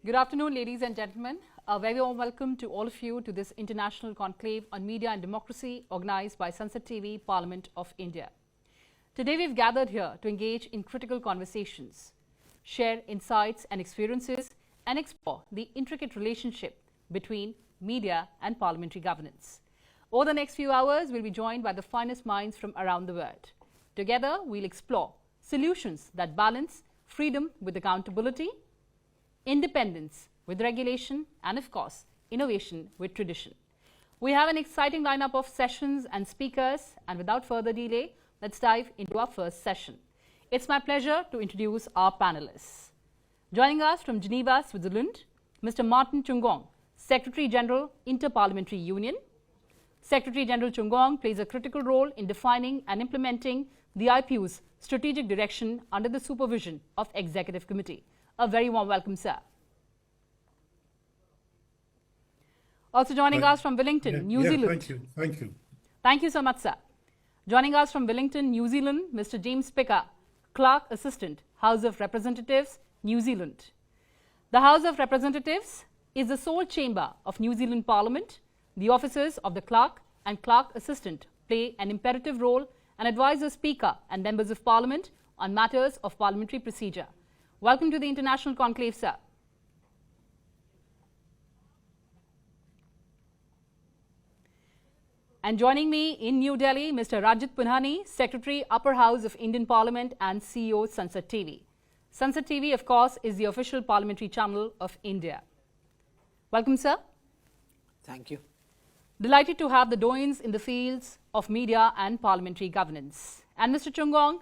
Good afternoon, ladies and gentlemen. A very warm welcome to all of you to this international conclave on media and democracy organized by Sansad TV, Parliament of India. Today we've gathered here to engage in critical conversations, share insights and experiences, and explore the intricate relationship between media and parliamentary governance. Over the next few hours, we'll be joined by the finest minds from around the world. Together, we'll explore solutions that balance freedom with accountability, independence with regulation, and of course, innovation with tradition. We have an exciting lineup of sessions and speakers, and without further delay, let's dive into our first session. It's my pleasure to introduce our panelists. Joining us from Geneva, Switzerland, Mr. Martin Chungong, Secretary General, Inter-Parliamentary Union. Secretary General Chungong plays a critical role in defining and implementing the IPU's strategic direction under the supervision of Executive Committee. A very warm welcome, sir. Also joining us from Wellington, New Zealand. Thank you. Thank you so much, sir. Joining us from Wellington, New Zealand, Mr. James Picker, Clerk Assistant, House of Representatives, New Zealand. The House of Representatives is the sole chamber of New Zealand Parliament. The officers of the Clerk and Clerk Assistant play an imperative role and advise the Speaker and members of Parliament on matters of parliamentary procedure. Welcome to the International Conclave, sir. And joining me in New Delhi, Mr. Rajit Punhani, Secretary, Upper House of Indian Parliament and CEO, Sansad TV. Sansad TV, of course, is the official parliamentary channel of India. Welcome, sir. Thank you. Delighted to have the doyens in the fields of media and parliamentary governance. And Mr. Chungong,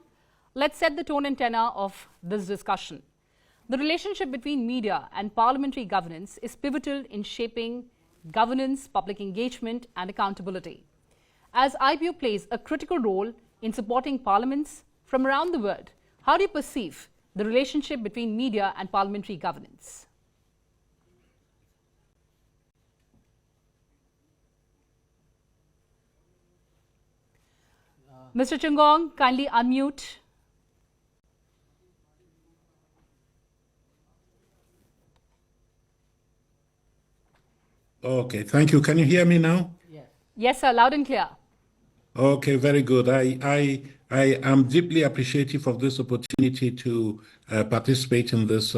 let's set the tone and tenor of this discussion. The relationship between media and parliamentary governance is pivotal in shaping governance, public engagement and accountability. As IPU plays a critical role in supporting parliaments from around the world, how do you perceive the relationship between media and parliamentary governance? Mr. Chungong, kindly unmute. Okay, thank you. Can you hear me now? Yes. Yes, sir, loud and clear. Okay, very good. I am deeply appreciative of this opportunity to participate in this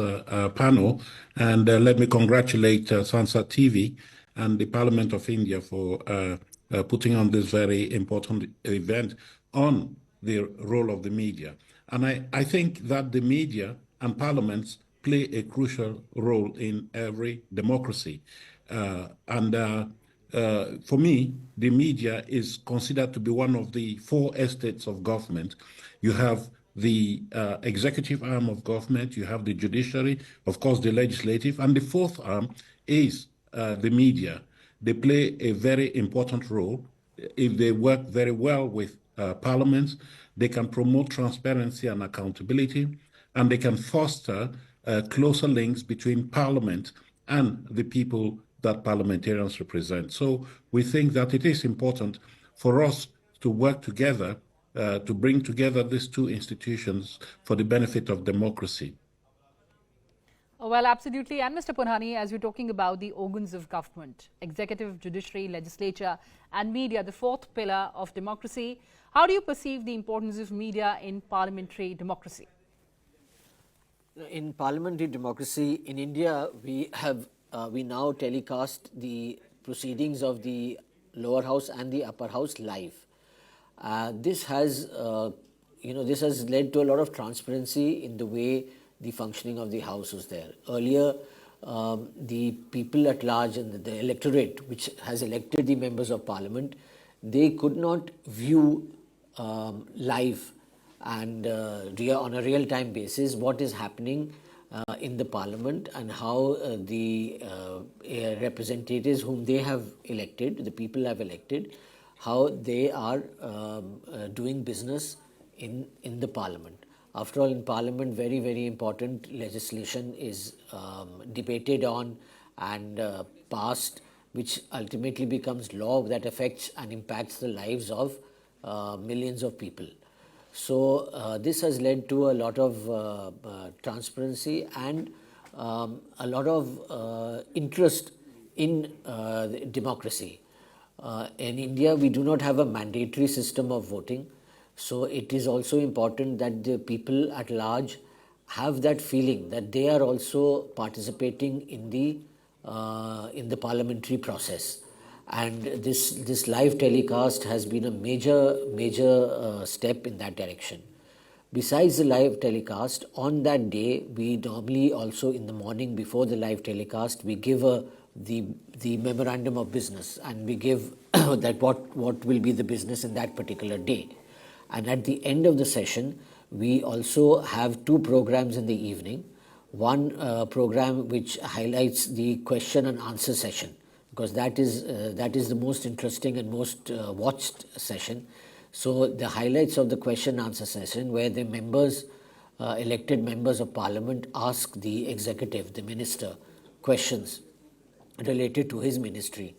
panel, and let me congratulate Sansad TV and the Parliament of India for putting on this very important event on the role of the media. And I think that the media and parliaments play a crucial role in every democracy. For me, the media is considered to be one of the four estates of government. You have the executive arm of government, you have the judiciary, of course the legislative, and the fourth arm is the media. They play a very important role. If they work very well with parliaments, they can promote transparency and accountability, and they can foster closer links between parliament and the people that parliamentarians represent. So we think that it is important for us to work together to bring together these two institutions for the benefit of democracy. Well, absolutely. And Mr. Punhani, as we're talking about the organs of government, executive, judiciary, legislature, and media, the fourth pillar of democracy, how do you perceive the importance of media in parliamentary democracy? In parliamentary democracy in India, we now telecast the proceedings of the lower house and the upper house live. This has led to a lot of transparency in the way the functioning of the house was there. Earlier, the people at large and the electorate, which has elected the members of parliament, they could not view live and on a real-time basis what is happening in the parliament and how the representatives whom they have elected, the people have elected, how they are doing business in the parliament. After all, in parliament, very, very important legislation is debated on and passed, which ultimately becomes law that affects and impacts the lives of millions of people. So this has led to a lot of transparency and a lot of interest in democracy. In India, we do not have a mandatory system of voting, so it is also important that the people at large have that feeling that they are also participating in the parliamentary process. And this live telecast has been a major step in that direction. Besides the live telecast, on that day, we normally also in the morning before the live telecast, we give the memorandum of business, and we give that what will be the business in that particular day. And at the end of the session, we also have two programs in the evening. One program which highlights the question and answer session, because that is the most interesting and most watched session. So the highlights of the question and answer session, where the members, elected members of parliament, ask the executive, the minister, questions related to his ministry,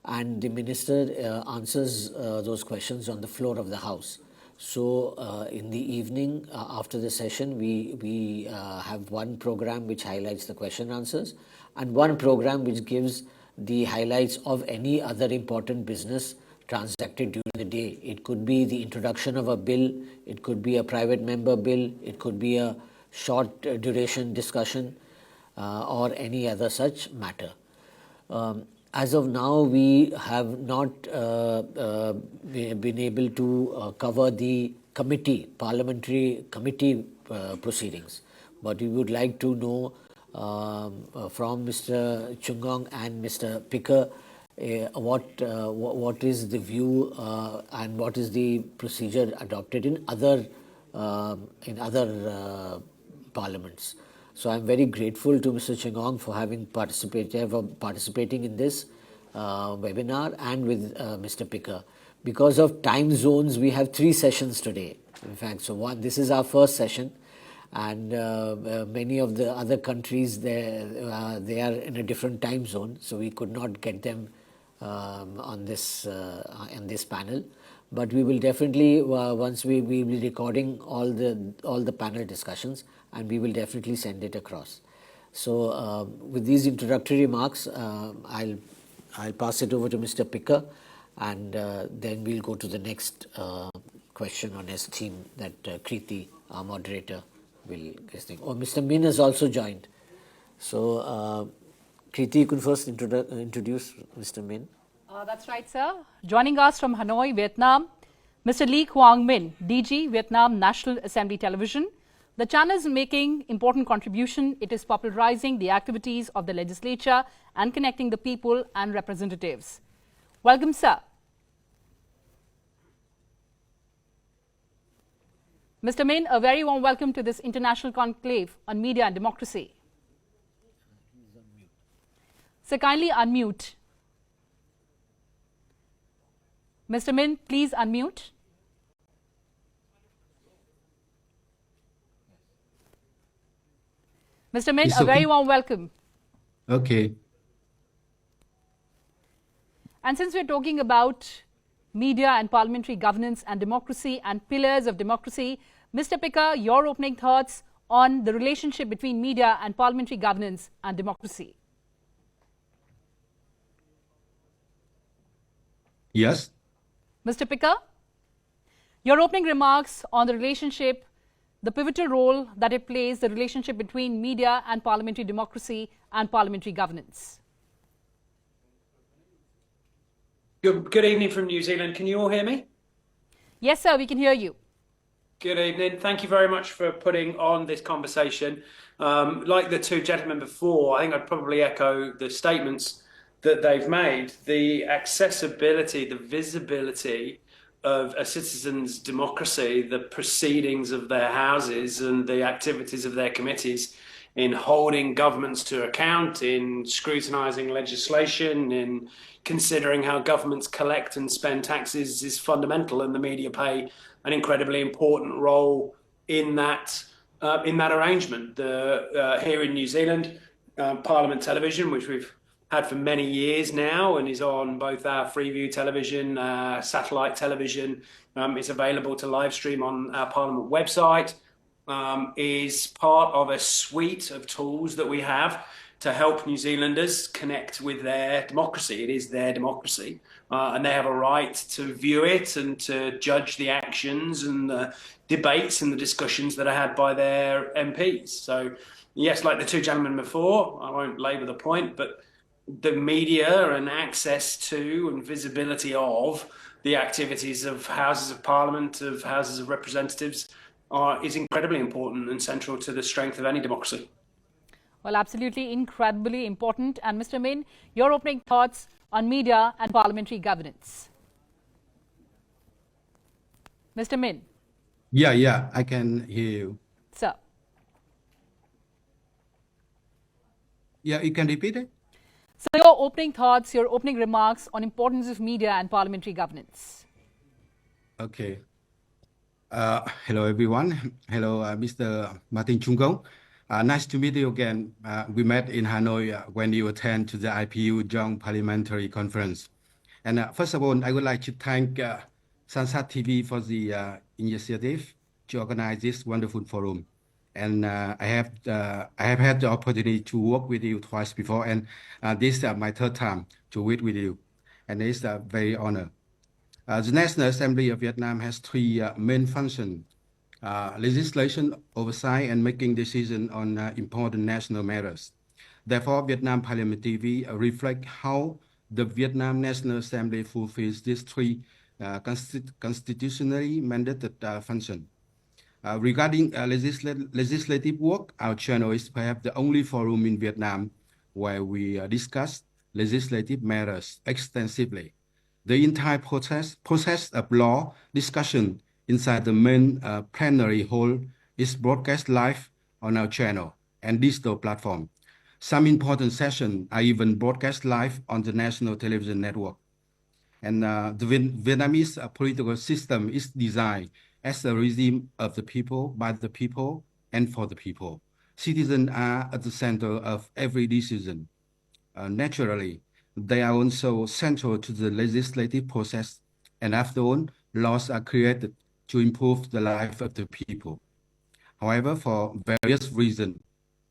and the minister answers those questions on the floor of the house. So in the evening after the session, we have one program which highlights the question answers, and one program which gives the highlights of any other important business transacted during the day. It could be the introduction of a bill, it could be a private member bill, it could be a short duration discussion or any other such matter. As of now, we have not been able to cover the parliamentary committee proceedings, but we would like to know from Mr. Chungong and Mr. Picker what is the view and what is the procedure adopted in other parliaments. So I'm very grateful to Mr. Chungong for participating in this webinar, and with Mr. Picker. Because of time zones, we have 3 sessions today. In fact, so this is our first session, and many of the other countries they are in a different time zone, so we could not get them on this panel. But we will definitely once we will be recording all the panel discussions, and we will definitely send it across. So with these introductory remarks, I'll pass it over to Mr. Picker, and then we'll go to the next question on his theme that Kriti, our moderator, will guessing. Oh, Mr. Minh has also joined. So Kriti, you can first introduce Mr. Minh. That's right, sir. Joining us from Hanoi, Vietnam, Mr. Lee Quang Minh, DG, Vietnam National Assembly Television. The channel is making important contribution. It is popularizing the activities of the legislature and connecting the people and representatives. Welcome, sir. Mr. Minh, a very warm welcome to this international conclave on media and democracy. So kindly unmute. Mr. Minh, please unmute. Mr. Minh, a very warm welcome. Okay. And since we're talking about media and parliamentary governance and democracy and pillars of democracy, Mr. Picker, your opening thoughts on the relationship between media and parliamentary governance and democracy. Yes. Mr. Picker, your opening remarks on the relationship, the pivotal role that it plays, the relationship between media and parliamentary democracy and parliamentary governance. Good evening from New Zealand. Can you all hear me? Yes, sir, we can hear you. Good evening. Thank you very much for putting on this conversation. Like the two gentlemen before, I think I'd probably echo the statements that they've made. The accessibility, the visibility of a citizen's democracy, the proceedings of their houses and the activities of their committees in holding governments to account, in scrutinising legislation, in considering how governments collect and spend taxes is fundamental, and the media play an incredibly important role in that arrangement. Here in New Zealand, Parliament Television, which we've had for many years now and is on both our Freeview television, satellite television, is available to live stream on our Parliament website. is part of a suite of tools that we have to help New Zealanders connect with their democracy. It is their democracy, and they have a right to view it and to judge the actions and the debates and the discussions that are had by their MPs. So, yes, like the two gentlemen before, I won't labour the point, but the media and access to and visibility of the activities of Houses of Parliament, of Houses of Representatives, is incredibly important and central to the strength of any democracy. Well, absolutely incredibly important. And Mr. Minh, your opening thoughts on media and parliamentary governance. Mr. Minh. Yeah, I can hear you. Sir. Yeah, you can repeat it? So your opening thoughts, your opening remarks on importance of media and parliamentary governance. Okay. Hello, everyone. Hello, Mr. Martin Chungong. Nice to meet you again. We met in Hanoi when you attended to the IPU Young Parliamentary Conference. And first of all, I would like to thank Sansad TV for the initiative to organize this wonderful forum. And I have had the opportunity to work with you twice before, and this is my third time to meet with you, and it's a very honor. The National Assembly of Vietnam has three main functions: legislation, oversight, and making decisions on important national matters. Therefore, Vietnam Parliament TV reflects how the Vietnam National Assembly fulfills these three constitutionally mandated functions. Regarding legislative work, our channel is perhaps the only forum in Vietnam where we discuss legislative matters extensively. The entire process of law discussion inside the main plenary hall is broadcast live on our channel and digital platform. Some important sessions are even broadcast live on the national television network. And the Vietnamese political system is designed as a regime of the people, by the people, and for the people. Citizens are at the center of every decision. Naturally, they are also central to the legislative process, and after all, laws are created to improve the life of the people. However, for various reasons,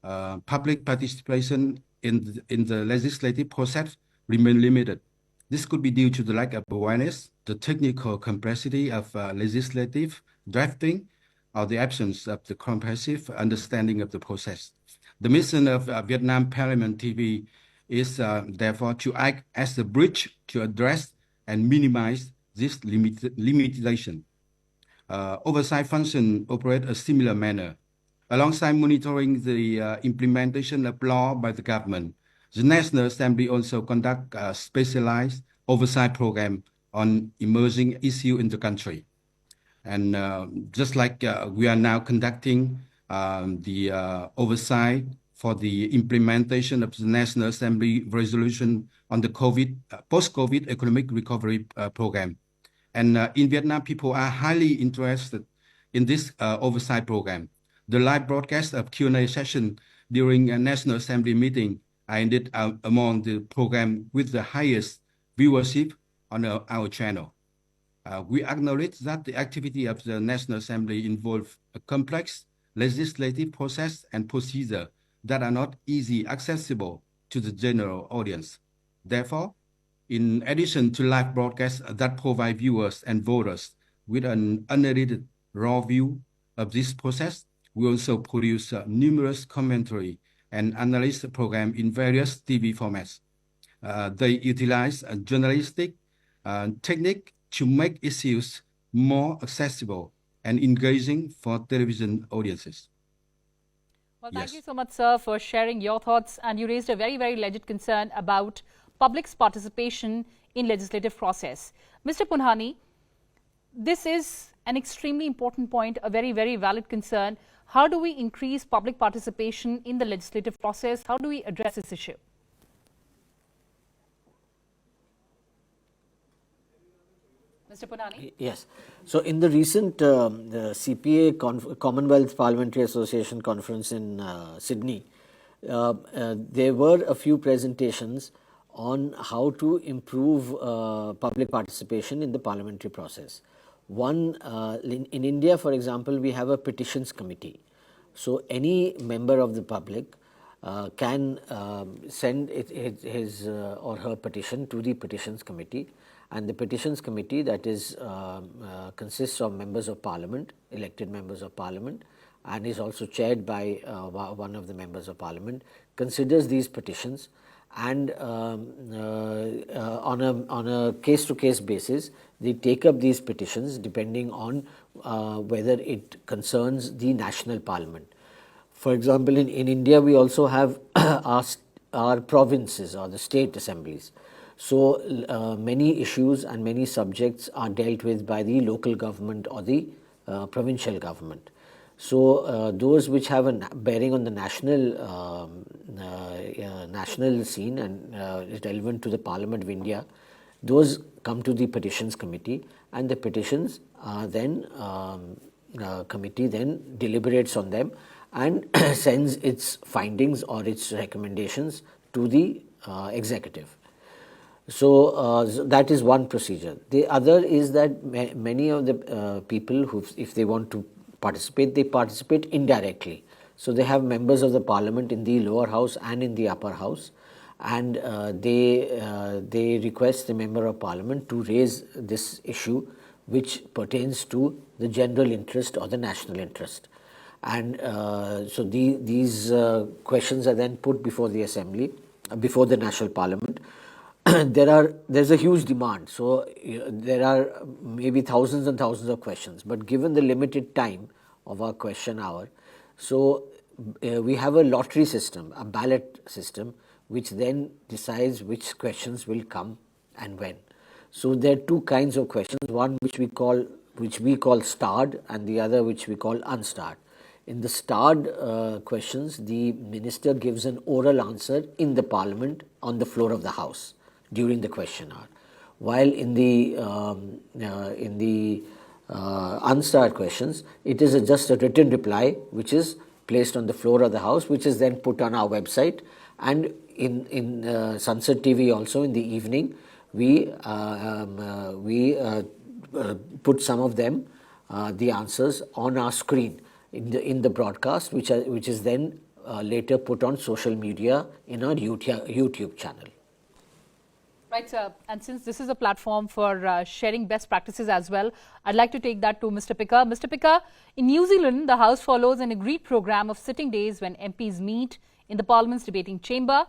public participation in the legislative process remain limited. This could be due to the lack of awareness, the technical complexity of legislative drafting, or the absence of the comprehensive understanding of the process. The mission of Vietnam Parliament TV is therefore to act as a bridge to address and minimize this limitation. Oversight function operate a similar manner. Alongside monitoring the implementation of law by the government, the National Assembly also conduct a specialized oversight program on emerging issues in the country. And just like we are now conducting the oversight for the implementation of the National Assembly resolution on the post-COVID economic recovery program. And in Vietnam, people are highly interested in this oversight program. The live broadcast of Q&A session during a National Assembly meeting are indeed among the program with the highest viewership on our channel. We acknowledge that the activity of the National Assembly involves a complex legislative process and procedure that are not easily accessible to the general audience. Therefore, in addition to live broadcasts that provide viewers and voters with an unedited raw view of this process, we also produce numerous commentary and analysis programs in various TV formats. They utilize a journalistic technique to make issues more accessible and engaging for television audiences. Well, thank you so much, sir, for sharing your thoughts. And you raised a very, very legit concern about public's participation in legislative process. Mr. Punhani, this is an extremely important point, a very, very valid concern. How do we increase public participation in the legislative process? How do we address this issue? Mr. Punhani? Yes. So in the recent the CPA Commonwealth Parliamentary Association conference in Sydney, there were a few presentations on how to improve public participation in the parliamentary process. One, in India, for example, we have a petitions committee. So any member of the public can send his or her petition to the petitions committee, and the petitions committee, that is consists of members of parliament, elected members of parliament, and is also chaired by one of the members of parliament, considers these petitions, and on a case-to-case basis, they take up these petitions depending on whether it concerns the national parliament. For example, in India, we also have our provinces or the state assemblies. So many issues and many subjects are dealt with by the local government or the provincial government. So those which have a bearing on the national scene and is relevant to the Parliament of India, those come to the petitions committee, and the petitions then committee then deliberates on them and sends its findings or its recommendations to the executive. So that is one procedure. The other is that many of the people who, if they want to participate, they participate indirectly. So they have members of the parliament in the lower house and in the upper house, and they request the member of parliament to raise this issue which pertains to the general interest or the national interest. And so these questions are then put before the assembly, before the national parliament. There's a huge demand, so there are maybe thousands and thousands of questions, but given the limited time of our question hour, so we have a lottery system, a ballot system, which then decides which questions will come and when. So there are two kinds of questions, one which we call starred, and the other which we call unstarred. In the starred questions, the minister gives an oral answer in the parliament on the floor of the house during the question hour, while in the unstarred questions, it is just a written reply which is placed on the floor of the house, which is then put on our website, and in Sansad TV also in the evening we put some of them, the answers, on our screen in the broadcast, which is then later put on social media in our YouTube channel. Right, sir. And since this is a platform for sharing best practices as well, I'd like to take that to Mr. Picker. Mr. Picker, in New Zealand, the House follows an agreed program of sitting days when MPs meet in the Parliament's debating chamber.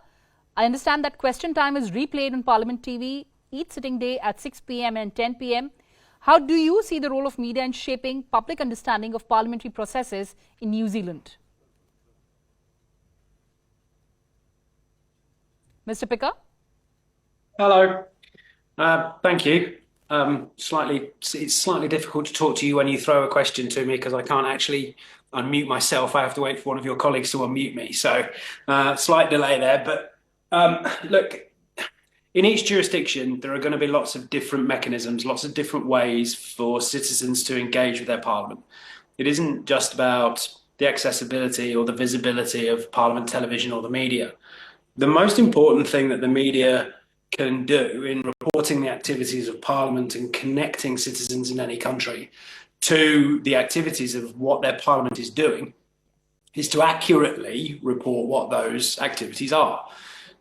I understand that question time is replayed on Parliament TV each sitting day at 6 p.m. and 10 p.m. How do you see the role of media in shaping public understanding of parliamentary processes in New Zealand? Mr. Picker? Hello. Thank you. It's slightly difficult to talk to you when you throw a question to me because I can't actually unmute myself. I have to wait for one of your colleagues to unmute me. So slight delay there. But look, in each jurisdiction, there are going to be lots of different mechanisms, lots of different ways for citizens to engage with their parliament. It isn't just about the accessibility or the visibility of Parliament television or the media. The most important thing that the media can do in reporting the activities of Parliament and connecting citizens in any country to the activities of what their Parliament is doing is to accurately report what those activities are.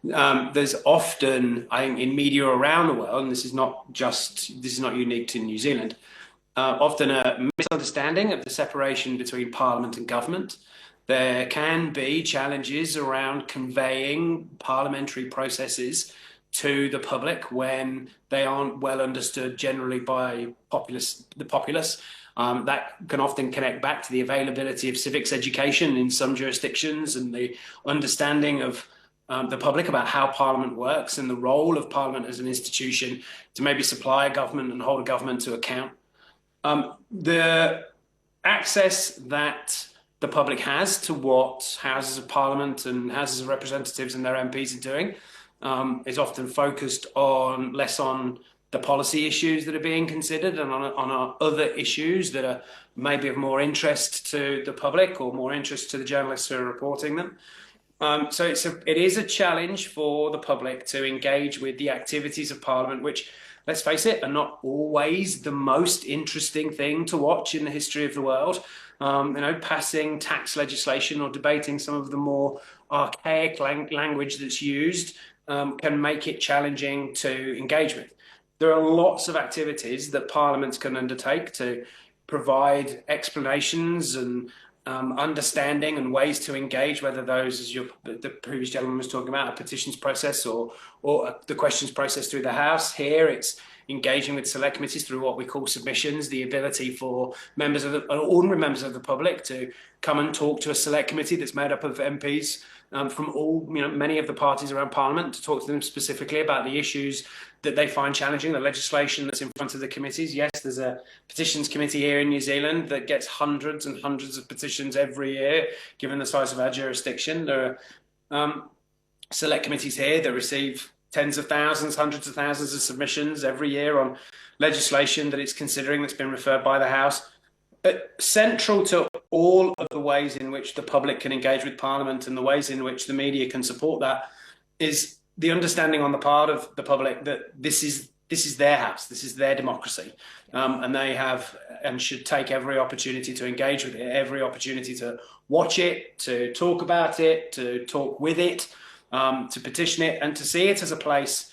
There's often, I think, in media around the world, and this is not unique to New Zealand, often a misunderstanding of the separation between Parliament and government. There can be challenges around conveying parliamentary processes to the public when they aren't well understood generally by the populace. That can often connect back to the availability of civics education in some jurisdictions and the understanding of the public about how Parliament works and the role of Parliament as an institution to maybe supply a government and hold a government to account. The access that the public has to what Houses of Parliament and Houses of Representatives and their MPs are doing is often focused less on the policy issues that are being considered and on other issues that are maybe of more interest to the public or more interest to the journalists who are reporting them. So it is a challenge for the public to engage with the activities of Parliament, which let's face it, are not always the most interesting thing to watch in the history of the world. Passing tax legislation or debating some of the more archaic language that's used can make it challenging to engage with. There are lots of activities that parliaments can undertake to provide explanations and understanding and ways to engage, whether those, as the previous gentleman was talking about, a petitions process or the questions process through the House. Here it's engaging with select committees through what we call submissions, the ability for ordinary members of the public to come and talk to a select committee that's made up of MPs from many of the parties around Parliament, to talk to them specifically about the issues that they find challenging, the legislation that's in front of the committees. Yes, there's a petitions committee here in New Zealand that gets hundreds and hundreds of petitions every year, given the size of our jurisdiction. There are select committees here that receive tens of thousands, hundreds of thousands of submissions every year on legislation that it's considering that's been referred by the House. But central to all of the ways in which the public can engage with Parliament and the ways in which the media can support that is the understanding on the part of the public that this is their house, this is their democracy, and they have and should take every opportunity to engage with it, every opportunity to watch it, to talk about it, to talk with it, to petition it, and to see it as a place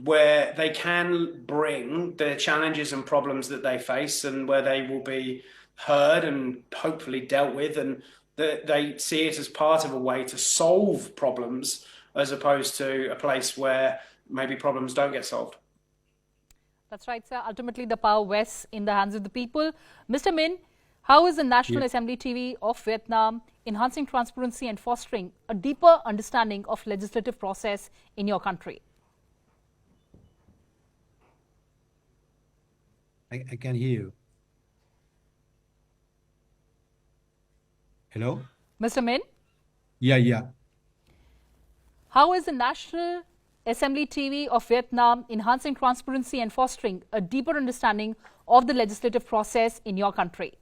where they can bring the challenges and problems that they face, and where they will be heard and hopefully dealt with, and that they see it as part of a way to solve problems, as opposed to a place where maybe problems don't get solved. That's right, sir. Ultimately, the power rests in the hands of the people. Mr. Minh, how is the National Assembly TV of Vietnam enhancing transparency and fostering a deeper understanding of legislative process in your country? I can hear you. Hello? Mr. Minh? Yeah. How is the National Assembly TV of Vietnam enhancing transparency and fostering a deeper understanding of the legislative process in your country?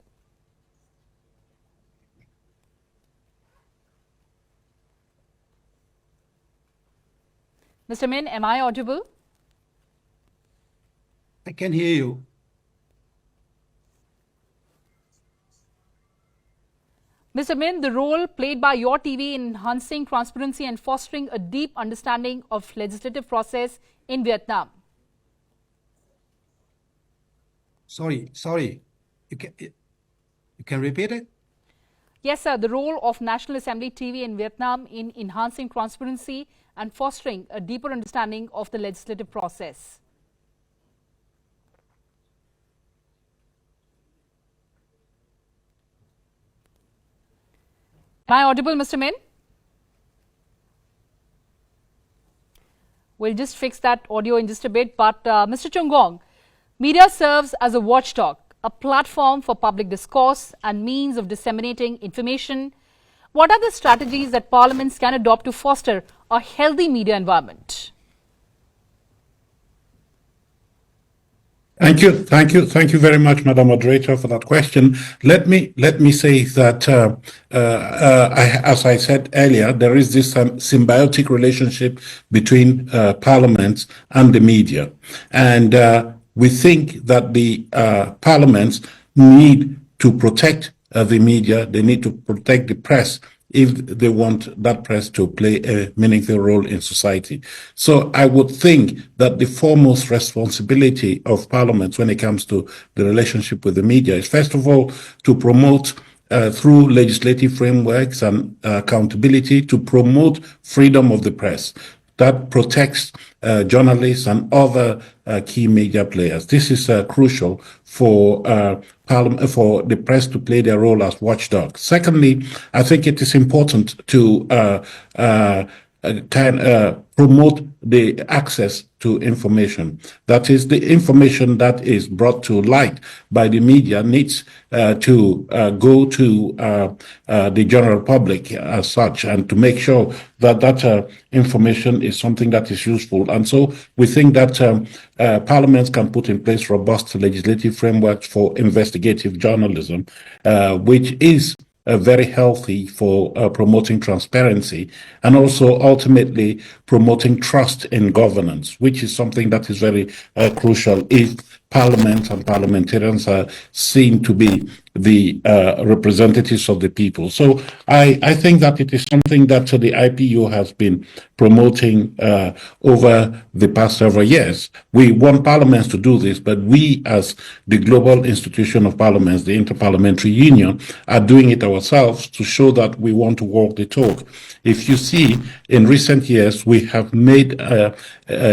Mr. Minh, am I audible? I can hear you. Mr. Minh, the role played by your TV in enhancing transparency and fostering a deep understanding of legislative process in Vietnam. Sorry. You can repeat it? Yes, sir. The role of National Assembly TV in Vietnam in enhancing transparency and fostering a deeper understanding of the legislative process. Am I audible, Mr. Minh? We'll just fix that audio in just a bit. But Mr. Chungong, media serves as a watchdog, a platform for public discourse and means of disseminating information. What are the strategies that parliaments can adopt to foster a healthy media environment? Thank you very much, Madam Moderator, for that question. Let me say that, as I said earlier, there is this symbiotic relationship between parliaments and the media, and we think that the parliaments need to protect the media. They need to protect the press if they want that press to play a meaningful role in society. So I would think that the foremost responsibility of parliaments when it comes to the relationship with the media is, first of all, to promote through legislative frameworks and accountability, to promote freedom of the press that protects journalists and other key media players. This is crucial for for the press to play their role as watchdogs. Secondly, I think it is important to promote the access to information. That is, the information that is brought to light by the media needs to go to the general public as such, and to make sure that that information is something that is useful. And so we think that parliaments can put in place robust legislative frameworks for investigative journalism, which is very healthy for promoting transparency and also ultimately promoting trust in governance, which is something that is very crucial if Parliament and parliamentarians are seen to be the representatives of the people. So I think that it is something that the IPU has been promoting over the past several years. We want parliaments to do this, but we as the global institution of parliaments, the Interparliamentary Union, are doing it ourselves to show that we want to walk the talk. If you see, in recent years, we have made a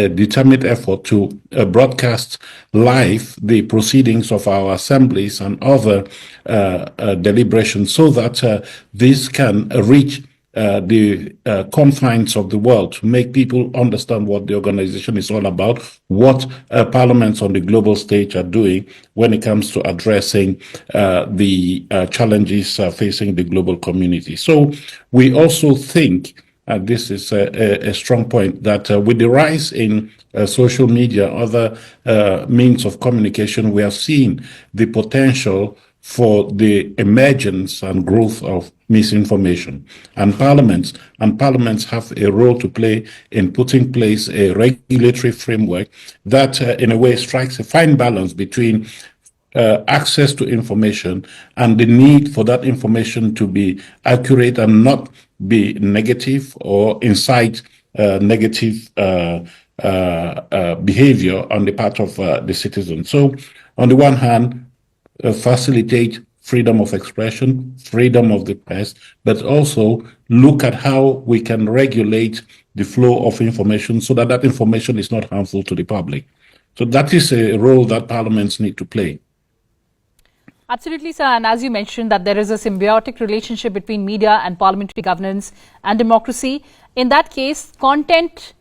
determined effort to broadcast live the proceedings of our assemblies and other deliberations so that this can reach the confines of the world to make people understand what the organization is all about, what parliaments on the global stage are doing when it comes to addressing the challenges facing the global community. So we also think, this is a strong point, that with the rise in social media, other means of communication, we have seen the potential for the emergence and growth of misinformation. And parliaments have a role to play in putting in place a regulatory framework that in a way strikes a fine balance between access to information and the need for that information to be accurate and not be negative or incite negative behavior on the part of the citizen. So on the one hand, facilitate freedom of expression, freedom of the press, but also look at how we can regulate the flow of information so that that information is not harmful to the public. So that is a role that parliaments need to play. Absolutely, sir. And as you mentioned, that there is a symbiotic relationship between media and parliamentary governance and democracy. In that case, content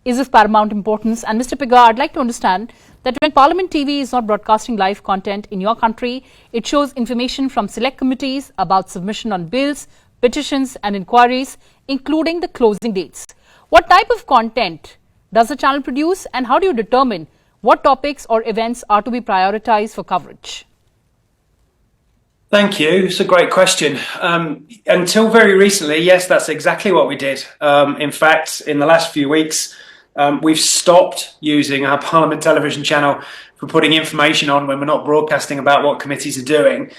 is of paramount importance. And Mr. Pigar, I'd like to understand that when Parliament TV is not broadcasting live content in your country, it shows information from select committees about submission on bills, petitions and inquiries, including the closing dates. What type of content does the channel produce, and how do you determine what topics or events are to be prioritized for coverage? Thank you. It's a great question. Until very recently, yes, that's exactly what we did. In fact, in the last few weeks, we've stopped using our Parliament television channel for putting information on when we're not broadcasting about what committees are doing.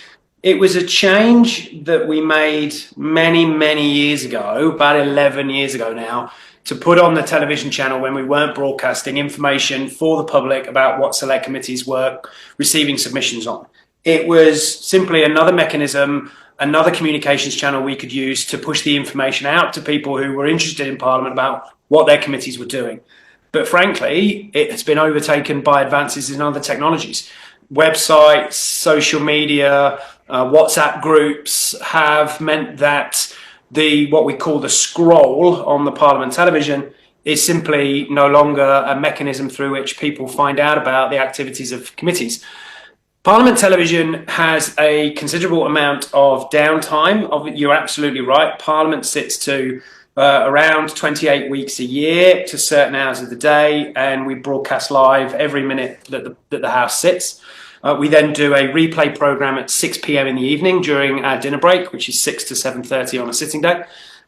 It was a change that we made many, many years ago, about 11 years ago now, to put on the television channel when we weren't broadcasting information for the public about what select committees were receiving submissions on. It was simply another mechanism, another communications channel we could use to push the information out to people who were interested in Parliament about what their committees were doing. But frankly, it has been overtaken by advances in other technologies. Websites, social media, WhatsApp groups have meant that what we call the scroll on the Parliament television is simply no longer a mechanism through which people find out about the activities of committees. Parliament television has a considerable amount of downtime. You're absolutely right. Parliament sits to around 28 weeks a year to certain hours of the day, and we broadcast live every minute that the House sits. We then do a replay programme at 6 p.m. in the evening during our dinner break, which is 6 to 7:30 on a sitting day.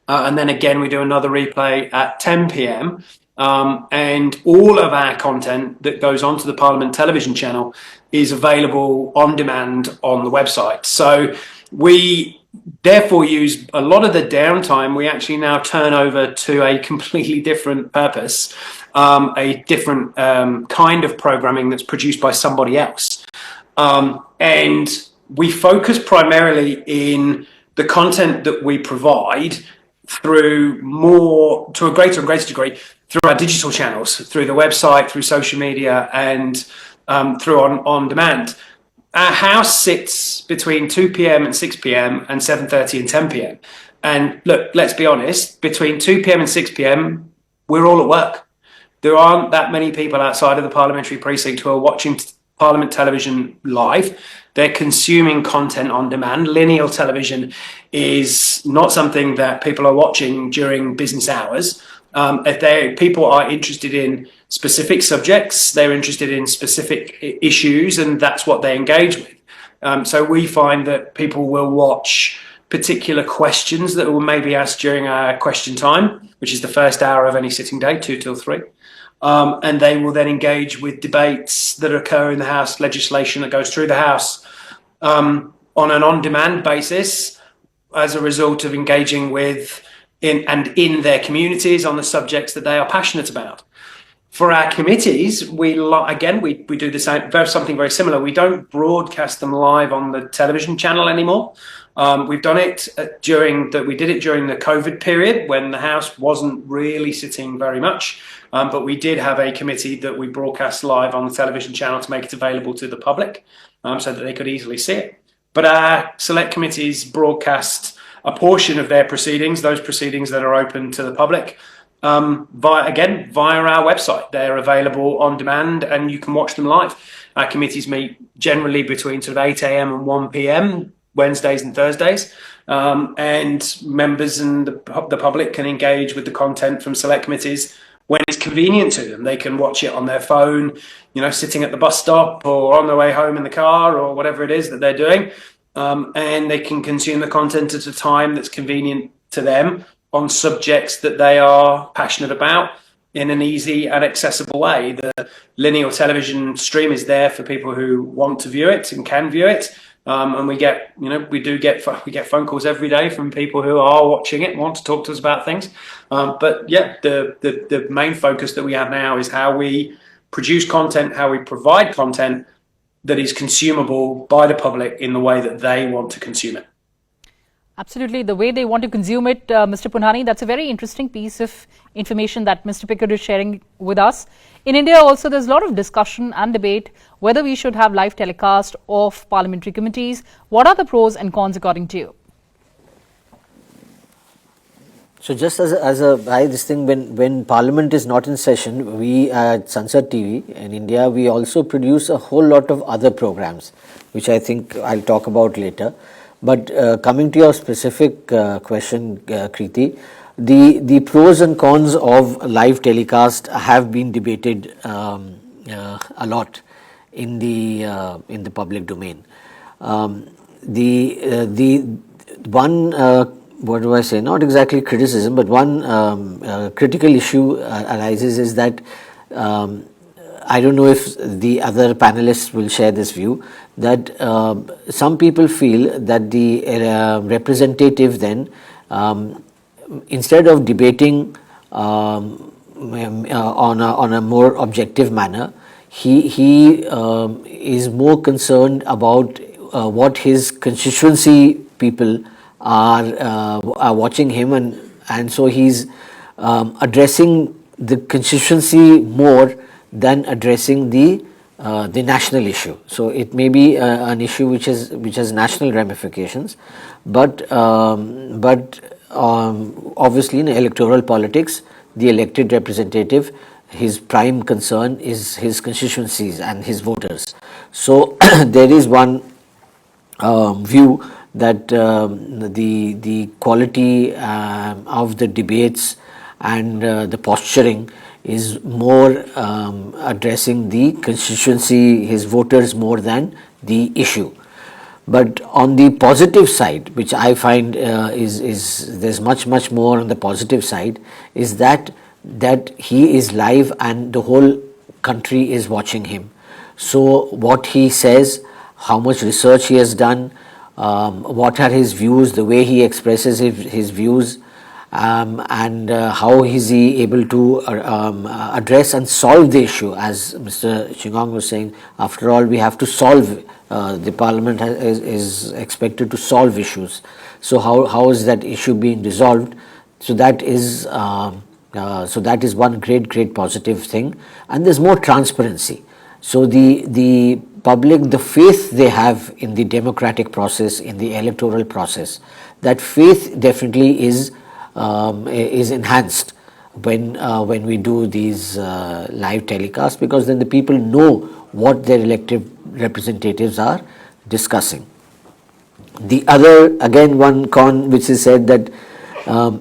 And then again, we do another replay at 10 p.m. And all of our content that goes onto the Parliament television channel is available on demand on the website. So we therefore use a lot of the downtime, we actually now turn over to a completely different purpose, a different kind of programming that's produced by somebody else. And we focus primarily in the content that we provide to a greater and greater degree, through our digital channels, through the website, through social media, and through on demand. Our House sits between 2 p.m. and 6 p.m. and 7:30 and 10 p.m. And look, let's be honest, between 2 p.m. and 6 p.m., we're all at work. There aren't that many people outside of the parliamentary precinct who are watching Parliament television live. They're consuming content on demand. Linear television is not something that people are watching during business hours. If people are interested in specific subjects, they're interested in specific issues, and that's what they engage with. So we find that people will watch particular questions that were maybe asked during our question time, which is the first hour of any sitting day, 2 till 3. And they will then engage with debates that occur in the House, legislation that goes through the House on an on-demand basis as a result of engaging with in their communities on the subjects that they are passionate about. For our committees, we do the same, something very similar. We don't broadcast them live on the television channel anymore. We've done it during the COVID period when the House wasn't really sitting very much. But we did have a committee that we broadcast live on the television channel to make it available to the public so that they could easily see it. But our select committees broadcast a portion of their proceedings, those proceedings that are open to the public, via our website. They're available on demand and you can watch them live. Our committees meet generally between sort of 8 a.m. and 1 p.m. Wednesdays and Thursdays, and members and the public can engage with the content from select committees when it's convenient to them. They can watch it on their phone, sitting at the bus stop or on their way home in the car or whatever it is that they're doing, and they can consume the content at a time that's convenient to them on subjects that they are passionate about in an easy and accessible way. The linear television stream is there for people who want to view it and can view it. And we get phone calls every day from people who are watching it and want to talk to us about things. But yeah, the main focus that we have now is how we produce content, how we provide content that is consumable by the public in the way that they want to consume it. Absolutely, the way they want to consume it, Mr. Punhani, that's a very interesting piece of information that Mr. Pickard is sharing with us. In India also, there's a lot of discussion and debate whether we should have live telecast of parliamentary committees. What are the pros and cons according to you? So just this thing, when Parliament is not in session, we at Sansad TV in India, we also produce a whole lot of other programs, which I think I'll talk about later. But coming to your specific question, Kriti, the pros and cons of live telecast have been debated a lot in the public domain. The one what do I say? Not exactly criticism, but one critical issue arises is that I don't know if the other panelists will share this view, that some people feel that the representative then, instead of debating on a more objective manner, he is more concerned about what his constituency people are watching him, and so he's addressing the constituency more than addressing the national issue. So it may be an issue which has national ramifications, but obviously in electoral politics, the elected representative, his prime concern is his constituencies and his voters. So there is one view that the quality of the debates and the posturing is more addressing the constituency, his voters, more than the issue. But on the positive side, which I find is there's much more on the positive side, is that he is live and the whole country is watching him. So what he says, how much research he has done, what are his views, the way he expresses his views, and how is he able to address and solve the issue. As Mr. Chungong was saying, after all, we have to solve, the Parliament is expected to solve issues. So how is that issue being resolved? So that is one great positive thing, and there's more transparency. So the public, the faith they have in the democratic process, in the electoral process, that faith definitely is enhanced when we do these live telecasts, because then the people know what their elected representatives are discussing. The other, again, one con which is said that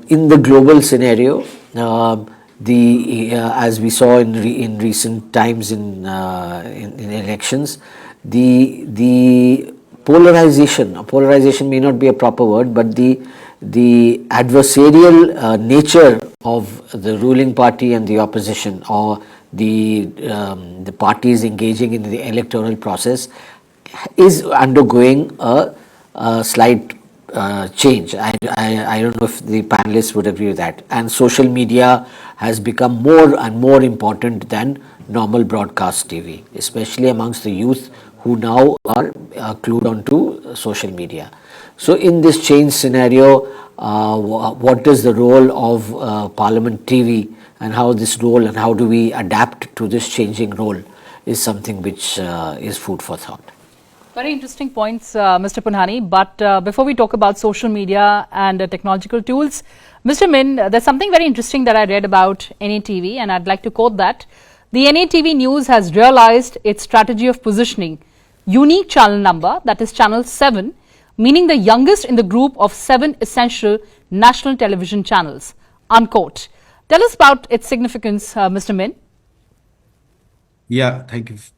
in the global scenario, as we saw in recent times in elections, the polarization may not be a proper word, but the adversarial nature of the ruling party and the opposition, or the parties engaging in the electoral process, is undergoing a slight change. I don't know if the panelists would agree with that. And social media has become more and more important than normal broadcast TV, especially amongst the youth who now are clued onto social media. So in this change scenario, what is the role of Parliament TV, and how this role and how do we adapt to this changing role is something which is food for thought. Very interesting points, Mr. Punhani. But before we talk about social media and technological tools, Mr. Minh, there's something very interesting that I read about NATV, and I'd like to quote that. The NATV News has realized its strategy of positioning unique channel number, that is channel 7, meaning the youngest in the group of 7 essential national television channels, unquote. Tell us about its significance, Mr. Minh. Yeah,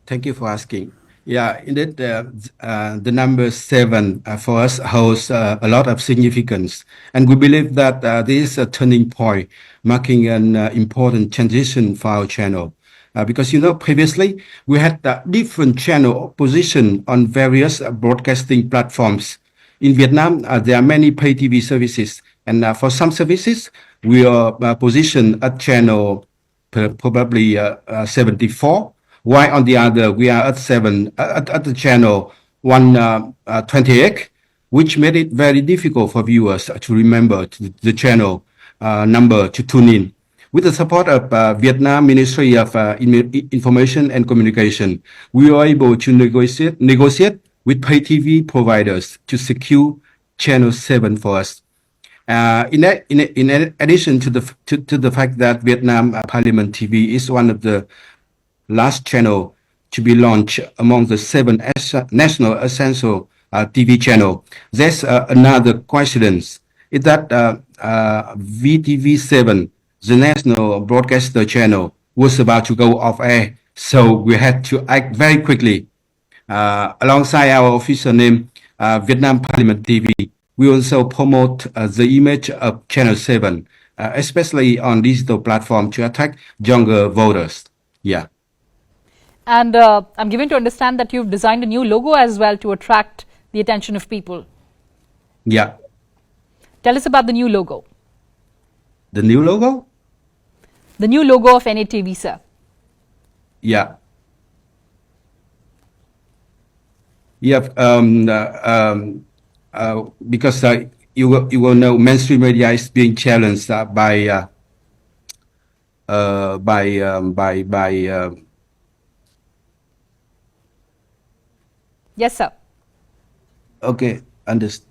thank you for asking. Yeah, indeed, the number 7 for us holds a lot of significance, and we believe that this is a turning point, marking an important transition for our channel. Because, you know, previously we had different channel position on various broadcasting platforms. In Vietnam, there are many pay TV services, and for some services, we are positioned at channel probably 74. While on the other, we are at the channel 128, which made it very difficult for viewers to remember the channel number to tune in. With the support of Vietnam Ministry of Information and Communication, we were able to negotiate with pay TV providers to secure channel 7 for us. In addition to the fact that Vietnam Parliament TV is one of the last channel to be launched among the 7 national essential TV channel, there's another coincidence. Is that VTV7, the national broadcaster channel, was about to go off air, so we had to act very quickly. Alongside our official name, Vietnam Parliament TV, we also promote the image of Channel 7, especially on digital platform, to attract younger voters. Yeah. And I'm given to understand that you've designed a new logo as well to attract the attention of people. Yeah. Tell us about the new logo. The new logo? The new logo of NATV, sir. Yeah. Yeah. Because you will know, mainstream media is being challenged by Yes, sir. Okay, understood.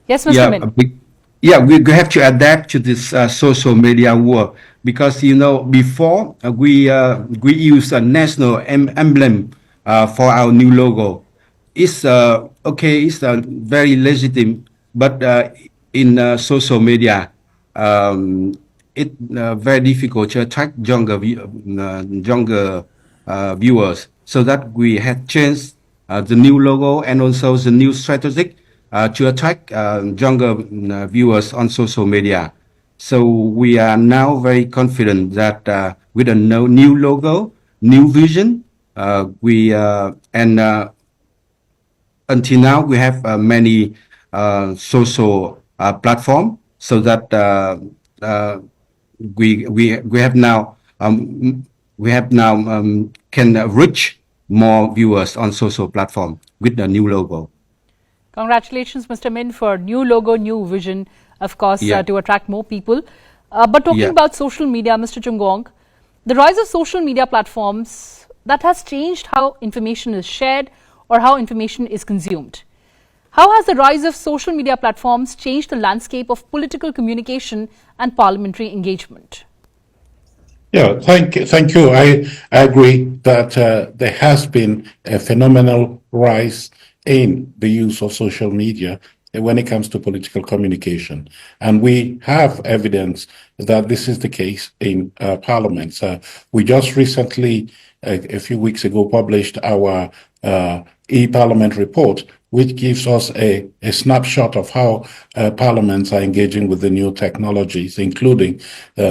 Yes, Mr. Minh. Yeah, we have to adapt to this social media world, because, you know, before we use a national emblem for our new logo. It's okay, it's very legitimate, but in social media, it's very difficult to attract younger viewers. So that we have changed the new logo and also the new strategy to attract younger viewers on social media. So we are now very confident that with a new logo, new vision, until now we have many social platforms, so that we have now can reach more viewers on social platform with the new logo. Congratulations, Mr. Minh, for new logo, new vision, of course, Yeah. to attract more people. But talking about social media, Mr. Chungong, the rise of social media platforms, that has changed how information is shared or how information is consumed. How has the rise of social media platforms changed the landscape of political communication and parliamentary engagement? Yeah, thank you. I agree that there has been a phenomenal rise in the use of social media when it comes to political communication. And we have evidence that this is the case in parliaments. We just recently, a few weeks ago, published our e-parliament report, which gives us a snapshot of how parliaments are engaging with the new technologies, including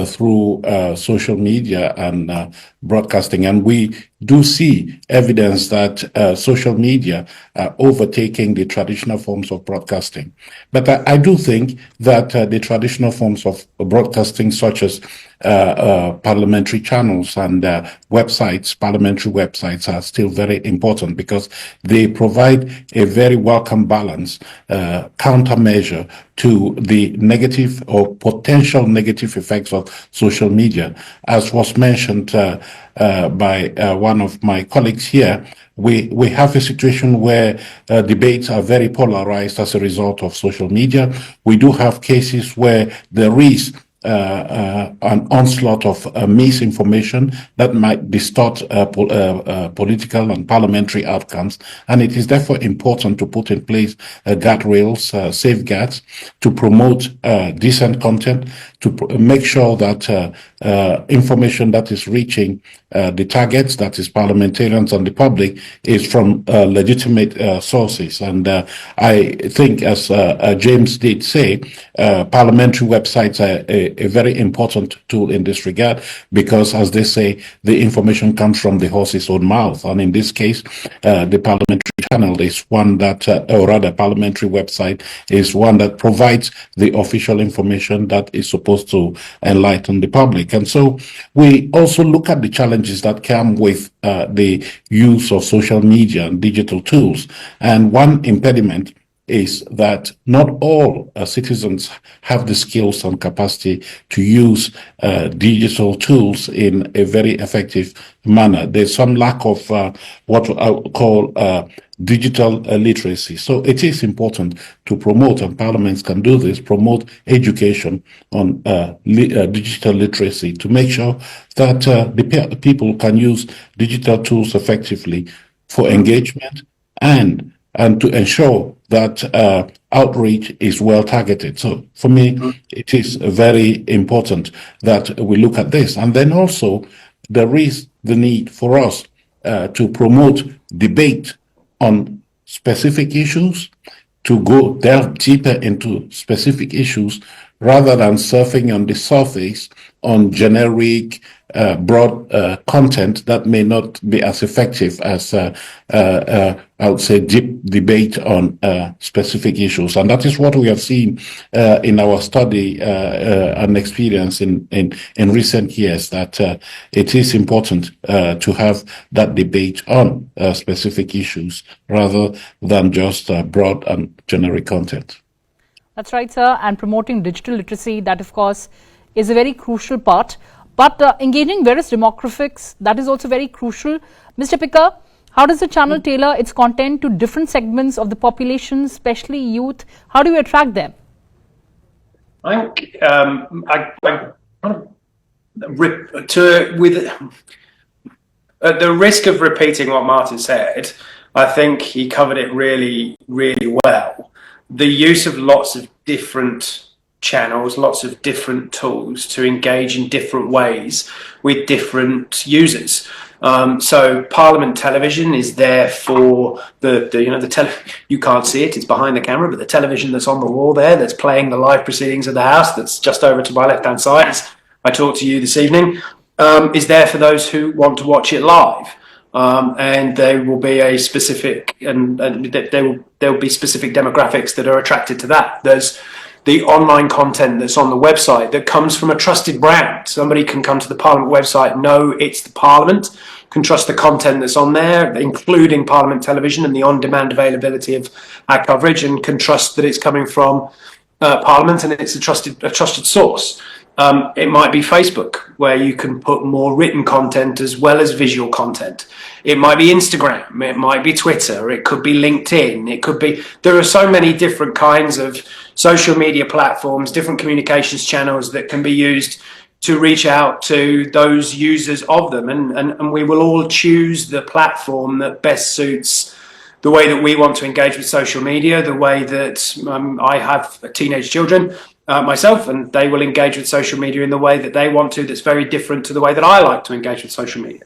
through social media and broadcasting. And we do see evidence that social media are overtaking the traditional forms of broadcasting. But I do think that the traditional forms of broadcasting, such as parliamentary channels and websites, parliamentary websites, are still very important because they provide a very welcome balance, countermeasure to the negative or potential negative effects of social media. As was mentioned by one of my colleagues here, we have a situation where debates are very polarized as a result of social media. We do have cases where there is an onslaught of misinformation that might distort political and parliamentary outcomes. And it is therefore important to put in place guardrails, safeguards, to promote decent content, to make sure that information that is reaching the targets, that is parliamentarians and the public, is from legitimate sources. And I think, as James did say, parliamentary websites are a very important tool in this regard because, as they say, the information comes from the horse's own mouth. And in this case, the parliamentary channel is one that, or rather, parliamentary website is one that provides the official information that is supposed to enlighten the public. And so we also look at the challenges that come with the use of social media and digital tools. And one impediment is that not all citizens have the skills and capacity to use digital tools in a very effective manner. There's some lack of what I would call digital literacy. So it is important to promote, and parliaments can do this, promote education on digital literacy to make sure that the people can use digital tools effectively for engagement and to ensure that outreach is well targeted. So for me, it is very important that we look at this. And then also there is the need for us to promote debate on specific issues, to go delve deeper into specific issues rather than surfing on the surface on generic, broad content that may not be as effective as, I would say, deep debate on specific issues. And that is what we have seen in our study and experience in recent years, that it is important to have that debate on specific issues rather than just broad and generic content. That's right, sir. And promoting digital literacy, that of course is a very crucial part. But engaging various demographics, that is also very crucial. Mr. Picker, how does the channel tailor its content to different segments of the population, especially youth? How do you attract them? I think at the risk of repeating what Martin said, I think he covered it really, really well. The use of lots of different channels, lots of different tools to engage in different ways with different users. So Parliament Television is there for you can't see it, it's behind the camera, but the television that's on the wall there, that's playing the live proceedings of the House, that's just over to my left-hand side, as I talk to you this evening, is there for those who want to watch it live. And there will be a specific, and there will be specific demographics that are attracted to that. There's the online content that's on the website that comes from a trusted brand. Somebody can come to the Parliament website, know it's the Parliament, can trust the content that's on there, including Parliament Television and the on-demand availability of our coverage, and can trust that it's coming from Parliament and it's a trusted source. It might be Facebook, where you can put more written content as well as visual content. It might be Instagram, it might be Twitter, it could be LinkedIn, it could be, there are so many different kinds of social media platforms, different communications channels that can be used to reach out to those users of them. And we will all choose the platform that best suits the way that we want to engage with social media, the way that I have teenage children myself, and they will engage with social media in the way that they want to, that's very different to the way that I like to engage with social media.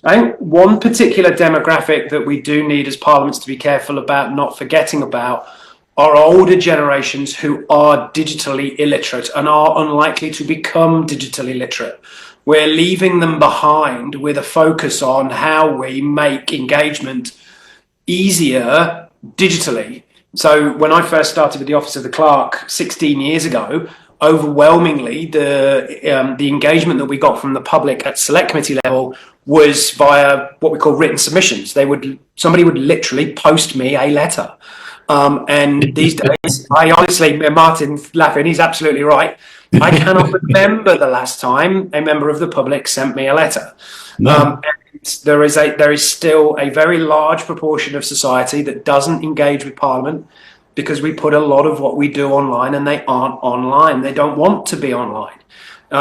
I think one particular demographic that we do need as parliaments to be careful about not forgetting about are older generations who are digitally illiterate and are unlikely to become digitally literate. We're leaving them behind with a focus on how we make engagement easier digitally. So when I first started with the Office of the Clerk 16 years ago, overwhelmingly the engagement that we got from the public at select committee level was via what we call written submissions. Somebody would literally post me a letter. And these days, I honestly, Martin's laughing, he's absolutely right. I cannot remember the last time a member of the public sent me a letter. No. There is still a very large proportion of society that doesn't engage with Parliament because we put a lot of what we do online and they aren't online. They don't want to be online.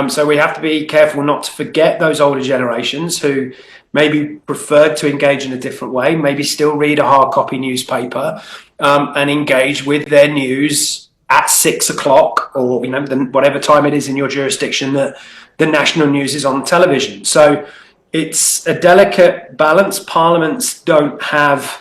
So we have to be careful not to forget those older generations who maybe preferred to engage in a different way, maybe still read a hard copy newspaper and engage with their news at 6 o'clock or whatever time it is in your jurisdiction that the national news is on television. So it's a delicate balance. Parliaments don't have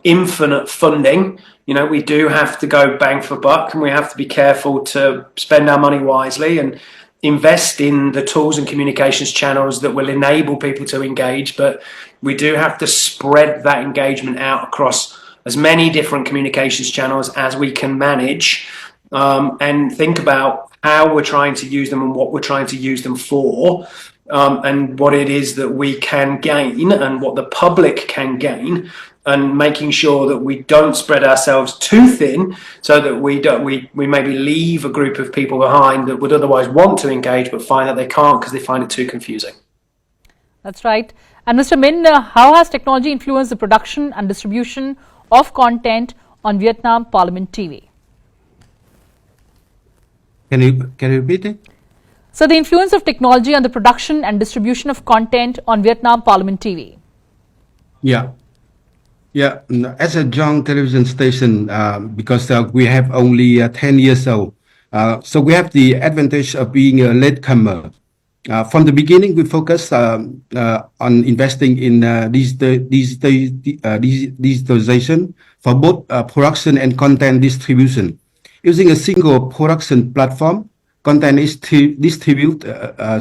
infinite funding. We do have to go bang for buck, and we have to be careful to spend our money wisely and invest in the tools and communications channels that will enable people to engage. But we do have to spread that engagement out across as many different communications channels as we can manage, and think about how we're trying to use them and what we're trying to use them for, and what it is that we can gain and what the public can gain, and making sure that we don't spread ourselves too thin so that we maybe leave a group of people behind that would otherwise want to engage but find that they can't because they find it too confusing. That's right. And Mr. Minh, how has technology influenced the production and distribution of content on Vietnam Parliament TV? Can you repeat it? So the influence of technology on the production and distribution of content on Vietnam Parliament TV. Yeah, as a young television station, because we have only 10 years old, so we have the advantage of being a latecomer. From the beginning, we focused on investing in digitalization for both production and content distribution. Using a single production platform, content is distributed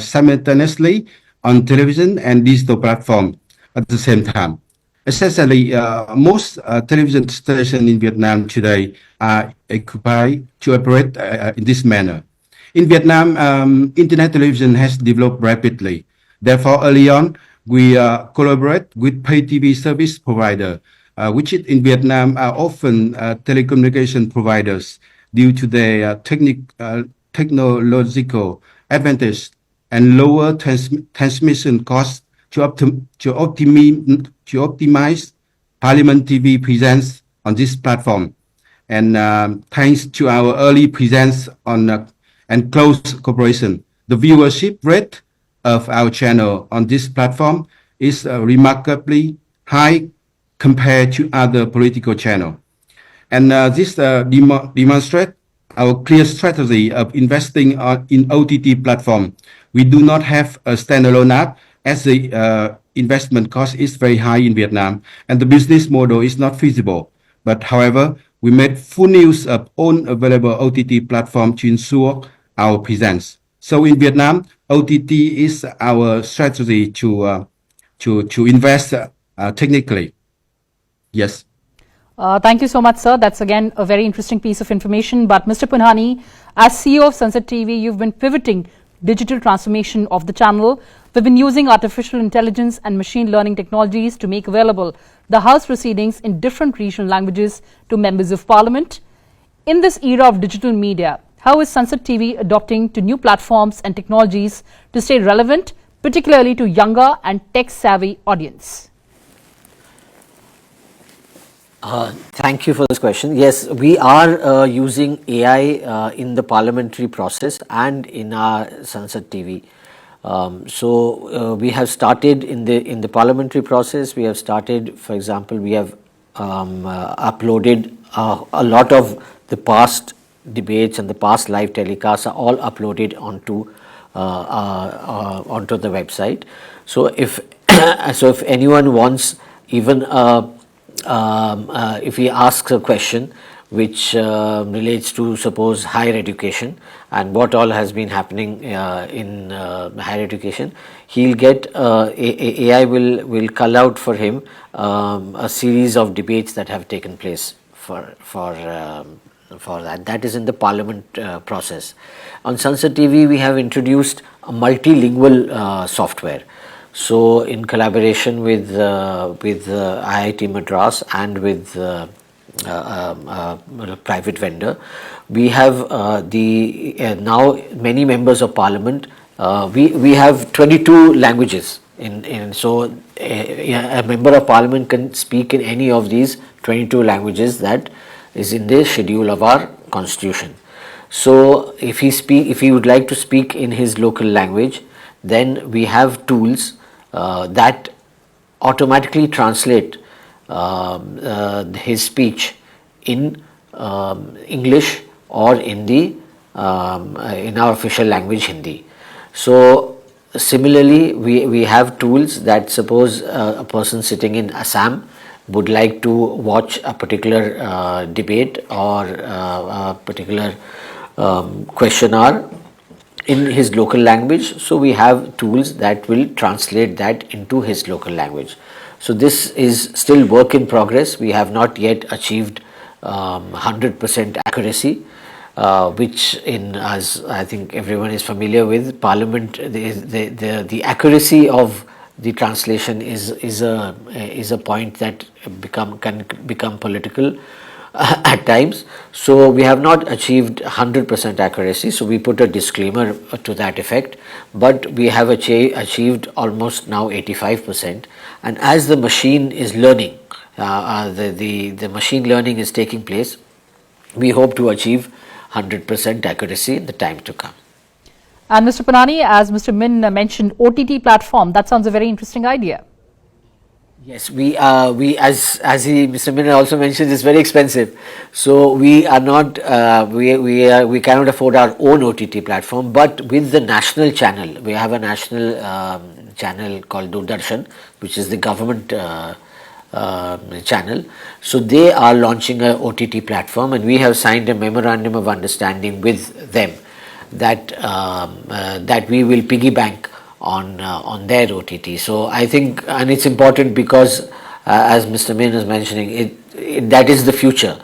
simultaneously on television and digital platform at the same time. Essentially, most television stations in Vietnam today are equipped to operate in this manner. In Vietnam, internet television has developed rapidly. Therefore, early on, we collaborate with pay TV service provider, which in Vietnam are often telecommunication providers due to their technological advantage and lower transmission costs to optimize Parliament TV presence on this platform. And thanks to our early presence on and close cooperation, the viewership rate of our channel on this platform is remarkably high compared to other political channels. And this demonstrates our clear strategy of investing in OTT platform. We do not have a standalone app as the investment cost is very high in Vietnam and the business model is not feasible. But however, we made full use of all available OTT platform to ensure our presence. So in Vietnam, OTT is our strategy to invest technically. Yes. Thank you so much, sir. That's again a very interesting piece of information. But Mr. Punhani, as CEO of Sansad TV, you've been pivoting digital transformation of the channel. We've been using artificial intelligence and machine learning technologies to make available the House proceedings in different regional languages to members of Parliament. In this era of digital media, how is Sansad TV adopting to new platforms and technologies to stay relevant, particularly to younger and tech-savvy audience? Thank you for this question. Yes, we are using AI in the parliamentary process and in our Sansad TV. So we have started in the parliamentary process. We have started, for example, we have uploaded a lot of the past debates and the past live telecasts are all uploaded onto onto the website. So if if anyone wants even if he asks a question which relates to, suppose, higher education and what all has been happening in higher education, he'll get AI will cull out for him a series of debates that have taken place for that. That is in the Parliament process. On Sansad TV, we have introduced a multilingual software. So, in collaboration with IIT Madras and with a private vendor, we have now many members of Parliament. We have 22 languages so a member of Parliament can speak in any of these 22 languages that is in the schedule of our constitution. So if he would like to speak in his local language, then we have tools that automatically translate his speech in English or in the in our official language, Hindi. So similarly, we have tools that, suppose a person sitting in Assam would like to watch a particular debate or a particular question hour in his local language. So we have tools that will translate that into his local language. So this is still work in progress. We have not yet achieved 100% accuracy, which as I think everyone is familiar with, Parliament, the accuracy of the translation is a point that can become political at times. So we have not achieved 100% accuracy. So we put a disclaimer to that effect, but we have achieved almost now 85%. And as the machine is learning, the machine learning is taking place, we hope to achieve 100% accuracy in the time to come. And Mr. Punhani, as Mr. Minh mentioned, OTT platform, that sounds a very interesting idea. Yes, Mr. Mishra also mentioned, it's very expensive. So we are not, we cannot afford our own OTT platform, but with the national channel, we have a national channel called Doordarshan, which is the government channel. So they are launching a OTT platform, and we have signed a memorandum of understanding with them that that we will piggy bank on their OTT. So I think, and it's important because as Mr. Minh is mentioning, that is the future.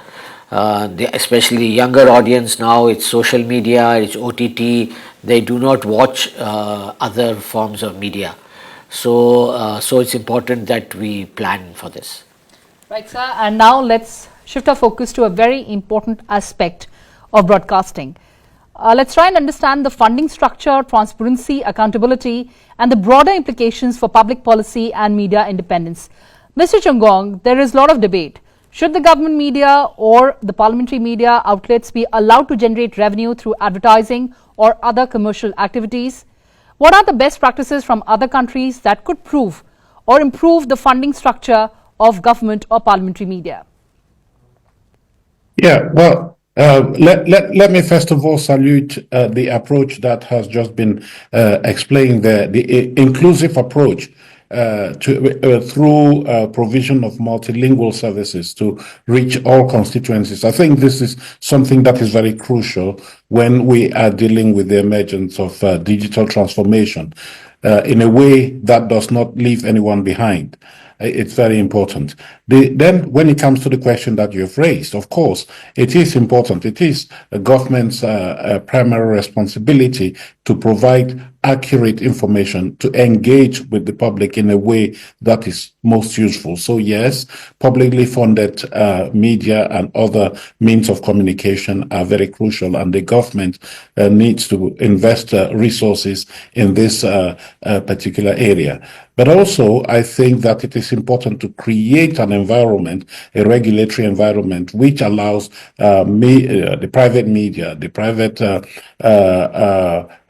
Especially younger audience now, it's social media, it's OTT. They do not watch other forms of media. So so it's important that we plan for this. Right, sir. And now let's shift our focus to a very important aspect of broadcasting. Let's try and understand the funding structure, transparency, accountability, and the broader implications for public policy and media independence. Mr. Chungong, there is a lot of debate. Should the government media or the parliamentary media outlets be allowed to generate revenue through advertising or other commercial activities? What are the best practices from other countries that could prove or improve the funding structure of government or parliamentary media? Yeah, well, let me first of all salute the approach that has just been explained there, the inclusive approach through provision of multilingual services to reach all constituencies. I think this is something that is very crucial when we are dealing with the emergence of digital transformation in a way that does not leave anyone behind. It's very important. Then when it comes to the question that you've raised, of course, it is important. It is a government's primary responsibility to provide accurate information, to engage with the public in a way that is most useful. So yes, publicly funded media and other means of communication are very crucial, and the government needs to invest resources in this particular area. But also, I think that it is important to create an environment, a regulatory environment, which allows the private media, the private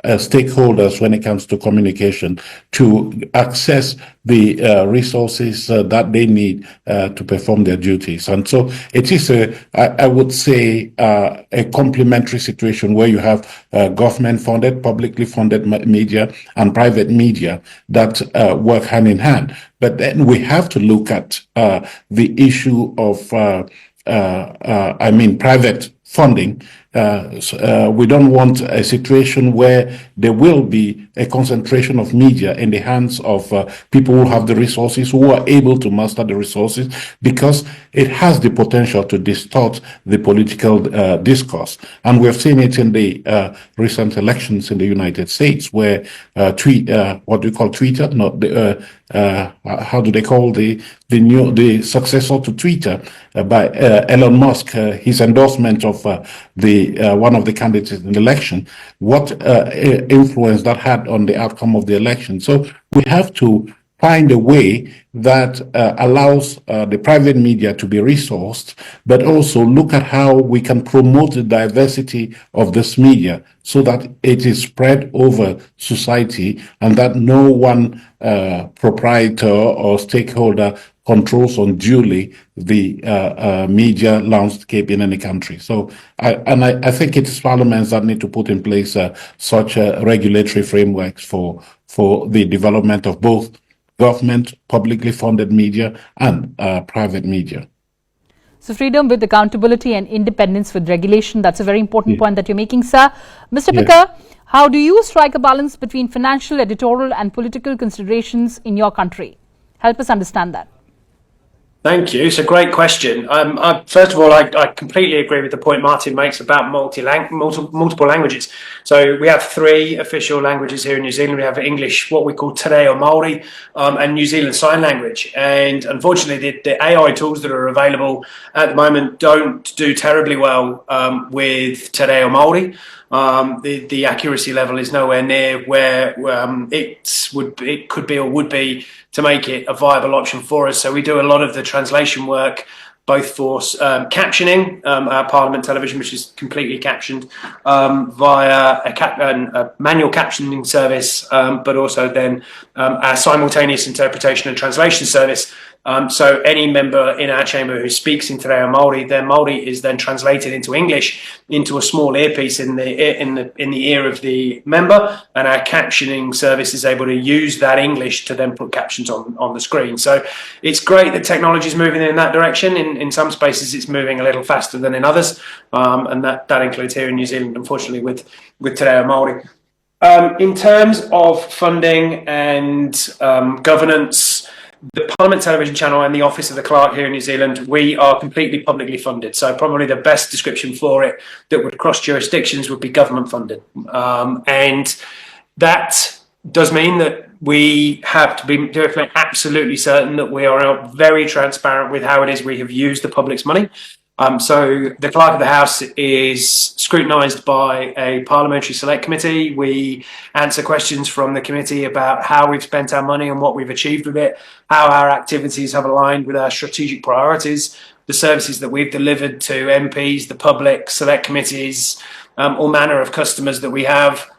stakeholders when it comes to communication to access the resources that they need to perform their duties. And so it is, I would say, a complementary situation where you have government-funded, publicly funded media and private media that work hand in hand. But then we have to look at the issue of, private funding. We don't want a situation where there will be a concentration of media in the hands of people who have the resources, who are able to master the resources, because it has the potential to distort the political discourse. And we've seen it in the recent elections in the United States, where what do you call Twitter? Not the how do they call the successor to Twitter by Elon Musk, his endorsement of one of the candidates in the election, what influence that had on the outcome of the election. So we have to find a way that allows the private media to be resourced, but also look at how we can promote the diversity of this media so that it is spread over society and that no one proprietor or stakeholder controls unduly the media landscape in any country. So, I think it is parliaments that need to put in place such regulatory frameworks for the development of both government, publicly funded media, and private media. So freedom with accountability and independence with regulation, that's a very important point that you're making, sir. Mr. Picker, how do you strike a balance between financial, editorial, and political considerations in your country? Help us understand that. Thank you. It's a great question. First of all, I completely agree with the point Martin makes about multiple languages. So we have 3 official languages here in New Zealand. We have English, what we call Te Reo Māori, and New Zealand Sign Language. And unfortunately, the AI tools that are available at the moment don't do terribly well with Te Reo Māori. The accuracy level is nowhere near where it could be or would be to make it a viable option for us. So we do a lot of the translation work, both for captioning, our Parliament television, which is completely captioned via a manual captioning service, but also then our simultaneous interpretation and translation service. So any member in our chamber who speaks in Te Reo Māori, their Māori is then translated into English into a small earpiece in the ear of the member, and our captioning service is able to use that English to then put captions on the screen. So it's great that technology is moving in that direction. In some spaces, it's moving a little faster than in others, and that includes here in New Zealand, unfortunately, with Te Reo Māori. In terms of funding and governance, the Parliament Television channel and the Office of the Clerk here in New Zealand, we are completely publicly funded. So probably the best description for it that would cross jurisdictions would be government funded. And that does mean that we have to be absolutely certain that we are very transparent with how it is we have used the public's money. So the Clerk of the House is scrutinised by a Parliamentary Select Committee. We answer questions from the committee about how we've spent our money and what we've achieved with it, how our activities have aligned with our strategic priorities, the services that we've delivered to MPs, the public, select committees, all manner of customers that we have.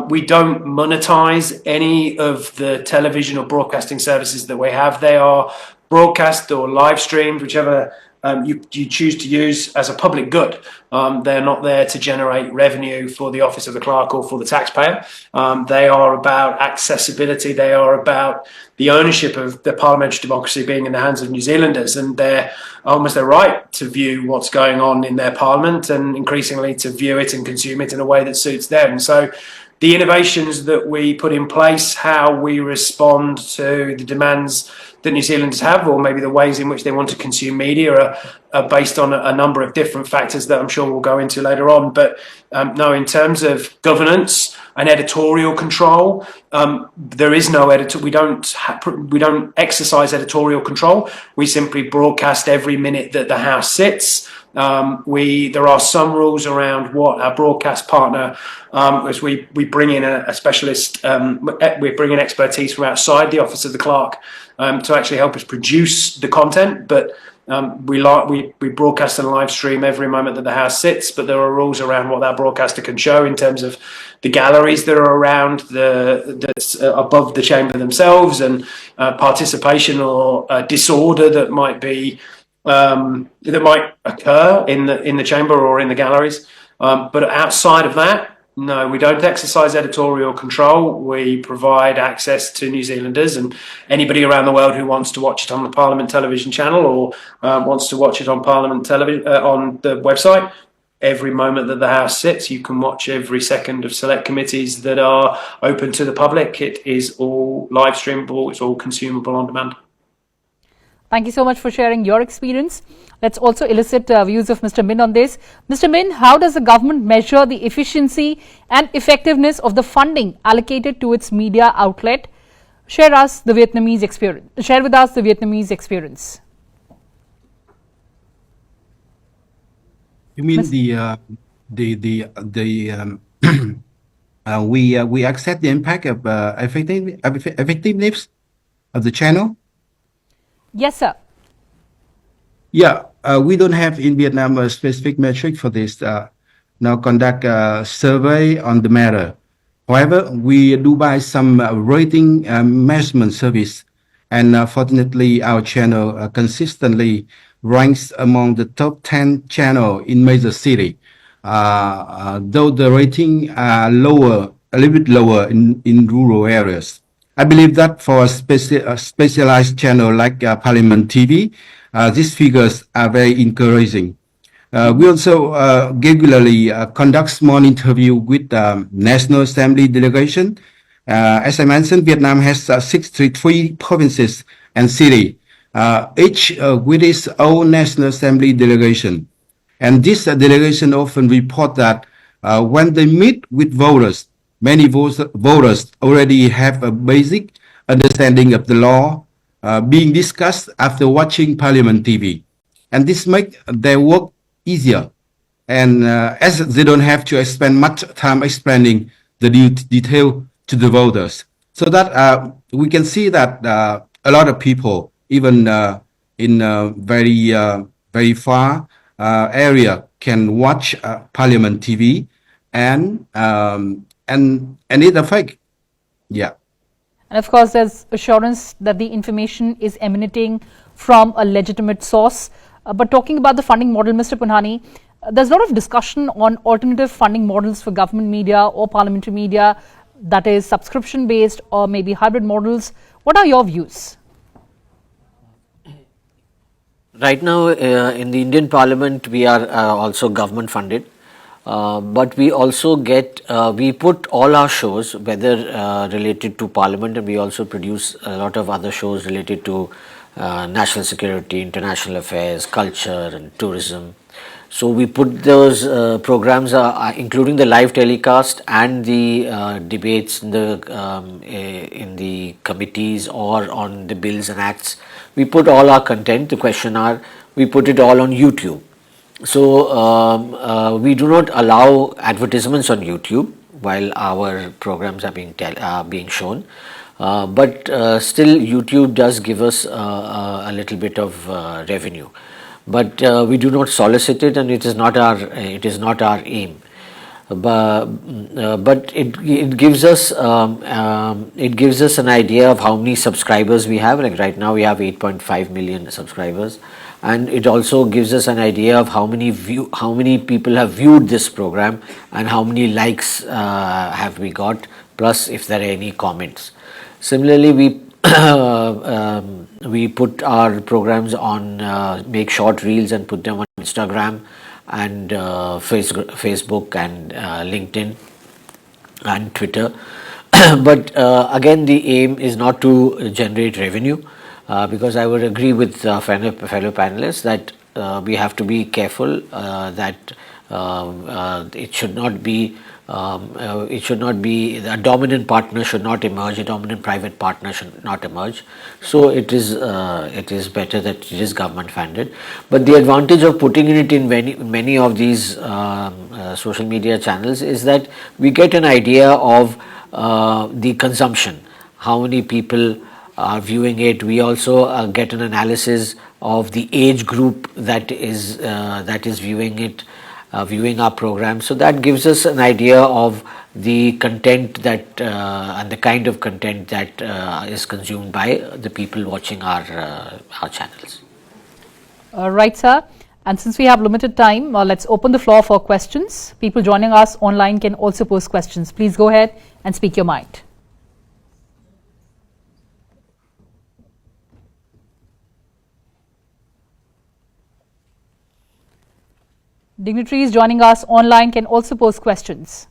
We don't monetize any of the television or broadcasting services that we have. They are broadcast or live streamed, whichever you choose to use, as a public good. They're not there to generate revenue for the Office of the Clerk or for the taxpayer. They are about accessibility. They are about the ownership of the parliamentary democracy being in the hands of New Zealanders, and they're almost their right to view what's going on in their parliament, and increasingly to view it and consume it in a way that suits them. So the innovations that we put in place, how we respond to the demands that New Zealanders have, or maybe the ways in which they want to consume media, are based on a number of different factors that I'm sure we'll go into later on. But no, in terms of governance and editorial control, there is no editor. We don't exercise editorial control. We simply broadcast every minute that the House sits. There are some rules around what our broadcast partner, as we bring in a specialist, we bring in expertise from outside the Office of the Clerk to actually help us produce the content. But We broadcast and live stream every moment that the House sits, but there are rules around what that broadcaster can show in terms of the galleries that are around that's above the chamber themselves, and participation or disorder that might be that might occur in the chamber or in the galleries. But outside of that, no, we don't exercise editorial control. We provide access to New Zealanders and anybody around the world who wants to watch it on the Parliament television channel or wants to watch it on Parliament television on the website. Every moment that the House sits, you can watch every second of select committees that are open to the public. It is all live streamable. It's all consumable on demand. Thank you so much for sharing your experience. Let's also elicit views of Mr. Minh on this. Mr. Minh, how does the government measure the efficiency and effectiveness of the funding allocated to its media outlet? Share with us the Vietnamese experience. You mean we accept the impact of effectiveness of the channel? Yes, sir. Yeah, we don't have in Vietnam a specific metric for this. Now conduct a survey on the matter. However, we do buy some rating measurement service, and fortunately, our channel consistently ranks among the top 10 channel in major city. Though the rating are lower, a little bit lower in rural areas. I believe that for a specialized channel like Parliamentary, these figures are very encouraging. We also regularly conduct small interview with National Assembly delegation. As I mentioned, Vietnam has 63 provinces and city, each with its own National Assembly delegation. And this delegation often report that when they meet with voters, many voters already have a basic understanding of the law being discussed after watching Parliament TV. And this makes their work easier. And as they don't have to spend much time explaining the detail to the voters. So that we can see that a lot of people, even in very far area, can watch Parliament TV and it affects, yeah. And of course, there's assurance that the information is emanating from a legitimate source. But talking about the funding model, Mr. Punhani, there's a lot of discussion on alternative funding models for government media or parliamentary media, that is subscription based or maybe hybrid models. What are your views? Right now in the Indian Parliament, we are also government funded. But we also get, we put all our shows, whether related to Parliament, and we also produce a lot of other shows related to national security, international affairs, culture and tourism. So we put those programs, including the live telecast and the debates in the committees or on the bills and acts. We put all our content, the question hour, we put it all on YouTube. So we do not allow advertisements on YouTube while our programs are being shown, but still YouTube does give us a little bit of revenue, but we do not solicit it, and it is not our aim. But it gives us an idea of how many subscribers we have. Like right now we have 8.5 million subscribers. And it also gives us an idea of how many people have viewed this program and how many likes have we got, plus if there are any comments. Similarly, we put our programs on, make short reels and put them on Instagram and Facebook and LinkedIn and Twitter. But again, the aim is not to generate revenue. Because I would agree with fellow panelists that we have to be careful that it should not be a dominant partner should not emerge, a dominant private partner should not emerge. So it is better that it is government funded. But the advantage of putting it in many of these social media channels is that we get an idea of the consumption, how many people are viewing it. We also get an analysis of the age group that is viewing it, viewing our program. So that gives us an idea of the content that and the kind of content that is consumed by the people watching our channels. Right, sir. And since we have limited time, let's open the floor for questions. People joining us online can also post questions. Please go ahead and speak your mind. Dignitaries joining us online can also post questions.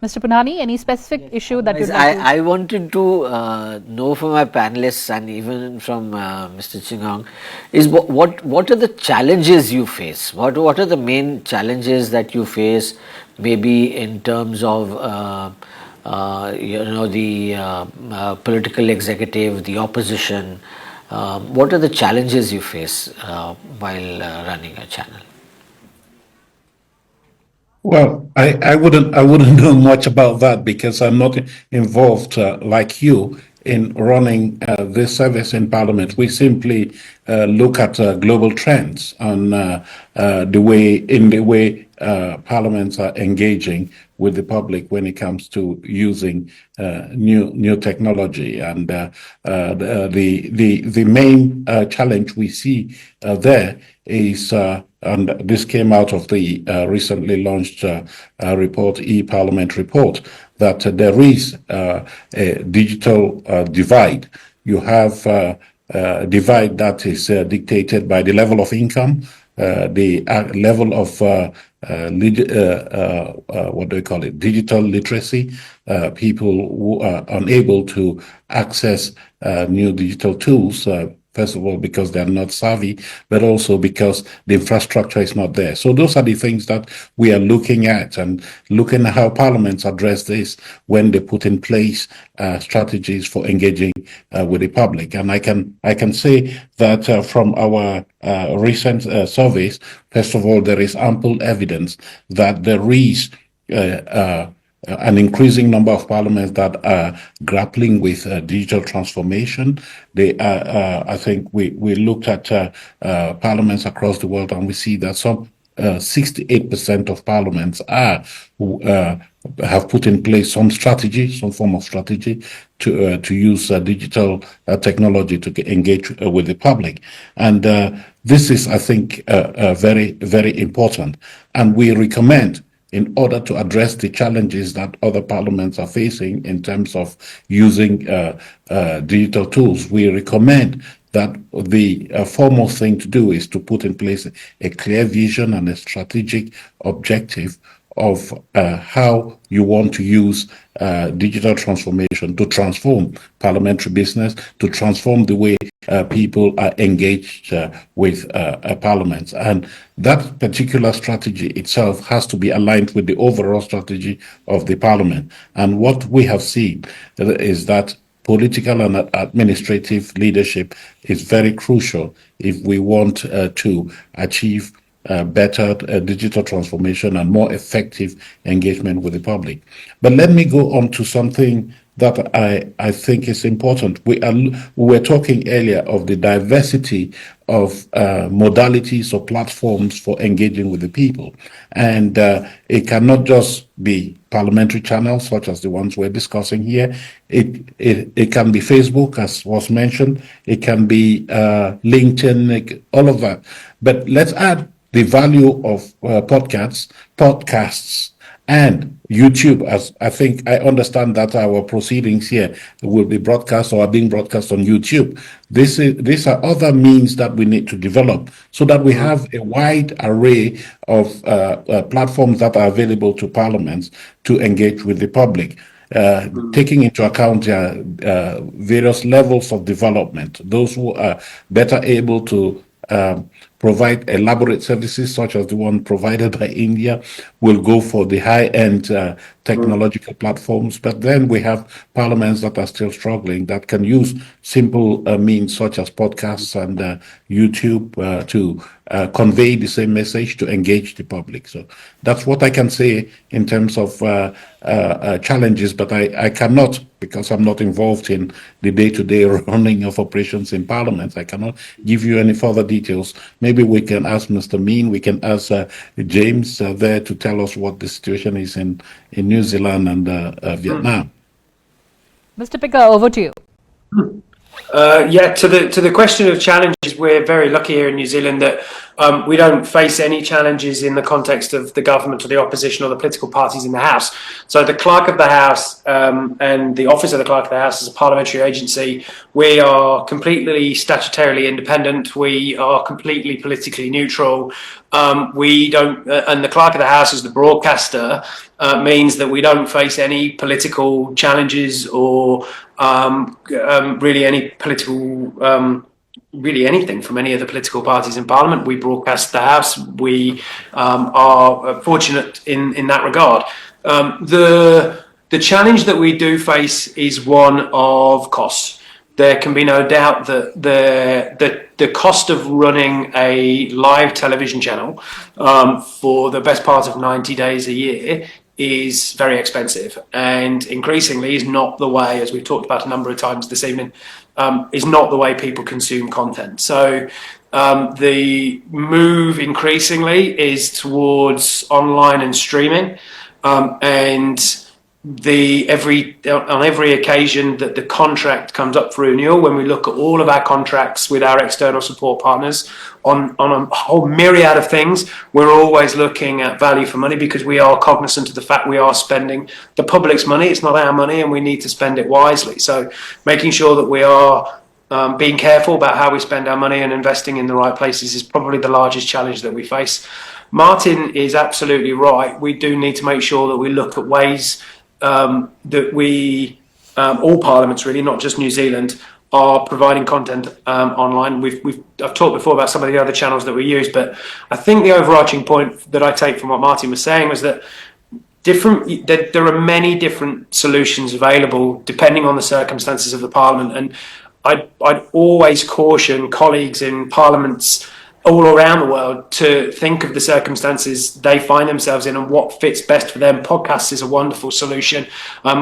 Mr. Punhani, any specific issue that you'd like to... I wanted to know from my panelists and even from Mr. Chungong is what are the challenges you face? What are the main challenges that you face, maybe in terms of the political executive, the opposition? What are the challenges you face while running a channel? Well, I wouldn't know much about that because I'm not involved like you in running this service in Parliament. We simply look at global trends on the way parliaments are engaging with the public when it comes to using new technology, and the main challenge we see there is. And this came out of the recently launched report, e-Parliament report, that there is a digital divide. You have a divide that is dictated by the level of income, the level of digital literacy, people who are unable to access new digital tools. First of all, because they're not savvy, but also because the infrastructure is not there. So those are the things that we are looking at, and looking at how parliaments address this when they put in place strategies for engaging with the public. And I can say that from our recent surveys, first of all, there is ample evidence that there is an increasing number of parliaments that are grappling with digital transformation. They are, I think we looked at parliaments across the world, and we see that some 68% of parliaments have put in place some strategy, some form of strategy to use digital technology to engage with the public. And this is, I think, very, very important. And we recommend, in order to address the challenges that other parliaments are facing in terms of using digital tools, we recommend that the foremost thing to do is to put in place a clear vision and a strategic objective of how you want to use digital transformation to transform parliamentary business, to transform the way people are engaged with parliaments. And that particular strategy itself has to be aligned with the overall strategy of the parliament. And what we have seen is that political and administrative leadership is very crucial if we want to achieve better digital transformation and more effective engagement with the public. But let me go on to something that I think is important. We were talking earlier of the diversity of modalities or platforms for engaging with the people. And it cannot just be parliamentary channels such as the ones we're discussing here. It can be Facebook, as was mentioned. It can be LinkedIn, all of that. But let's add the value of podcasts, and YouTube, as I understand that our proceedings here will be broadcast or are being broadcast on YouTube. These are other means that we need to develop so that we have a wide array of platforms that are available to parliaments to engage with the public. Taking into account various levels of development, those who are better able to provide elaborate services such as the one provided by India will go for the high-end technological platforms. But then we have parliaments that are still struggling that can use simple means such as podcasts and YouTube to convey the same message to engage the public. So that's what I can say in terms of challenges, but I cannot, because I'm not involved in the day-to-day running of operations in Parliament, I cannot give you any further details. Maybe we can ask Mr. Minh, we can ask James there to tell us what the situation is in New Zealand and Vietnam. Mr. Picker, over to you. Yeah, to the question of challenges, we're very lucky here in New Zealand that we don't face any challenges in the context of the government or the opposition or the political parties in the House. So the Clerk of the House and the Office of the Clerk of the House is a parliamentary agency. We are completely statutorily independent. We are completely politically neutral. We don't, and the Clerk of the House as the broadcaster means that we don't face any political challenges or really any political, really anything from any of the political parties in Parliament. We broadcast the House. We are fortunate in that regard. The challenge that we do face is one of costs. There can be no doubt that the cost of running a live television channel for the best part of 90 days a year is very expensive, and increasingly is not the way, as we've talked about a number of times this evening, is not the way people consume content. So the move increasingly is towards online and streaming, and on every occasion that the contract comes up for renewal, when we look at all of our contracts with our external support partners on a whole myriad of things, we're always looking at value for money, because we are cognizant of the fact we are spending the public's money. It's not our money, and we need to spend it wisely. So making sure that we are being careful about how we spend our money and investing in the right places is probably the largest challenge that we face. Martin is absolutely right. We do need to make sure that we look at ways that we, all parliaments really, not just New Zealand, are providing content online. I've talked before about some of the other channels that we use, but I think the overarching point that I take from what Martin was saying was that there are many different solutions available depending on the circumstances of the Parliament, and I'd always caution colleagues in parliaments all around the world to think of the circumstances they find themselves in and what fits best for them. Podcasts is a wonderful solution.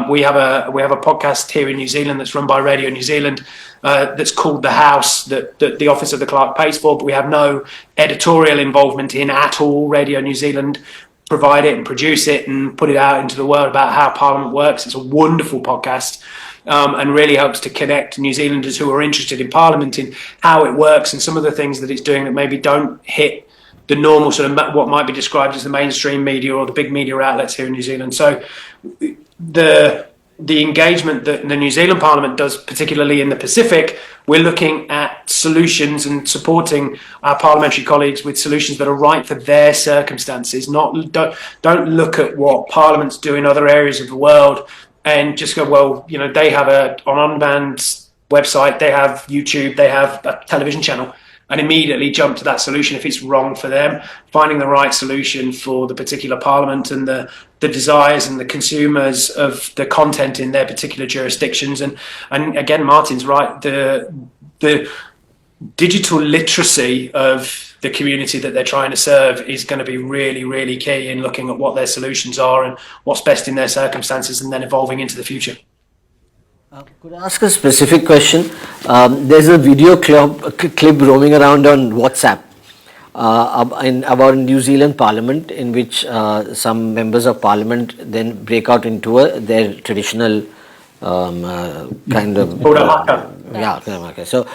We have a podcast here in New Zealand that's run by Radio New Zealand that's called The House, that the Office of the Clerk pays for, but we have no editorial involvement in at all. Radio New Zealand provide it and produce it and put it out into the world about how Parliament works. It's a wonderful podcast. And really helps to connect New Zealanders who are interested in Parliament in how it works and some of the things that it's doing that maybe don't hit the normal sort of what might be described as the mainstream media or the big media outlets here in New Zealand. So the engagement that the New Zealand Parliament does, particularly in the Pacific, we're looking at solutions and supporting our parliamentary colleagues with solutions that are right for their circumstances. Don't look at what parliaments do in other areas of the world and just go, well, you know, they have an on-demand website, they have YouTube, they have a television channel, and immediately jump to that solution if it's wrong for them. Finding the right solution for the particular parliament and the desires and the consumers of the content in their particular jurisdictions. And again, Martin's right, the digital literacy of the community that they're trying to serve is going to be really, really key in looking at what their solutions are and what's best in their circumstances and then evolving into the future. Could I ask a specific question? There's a video clip roaming around on WhatsApp about New Zealand Parliament, in which some members of Parliament then break out into their traditional kind of okay. So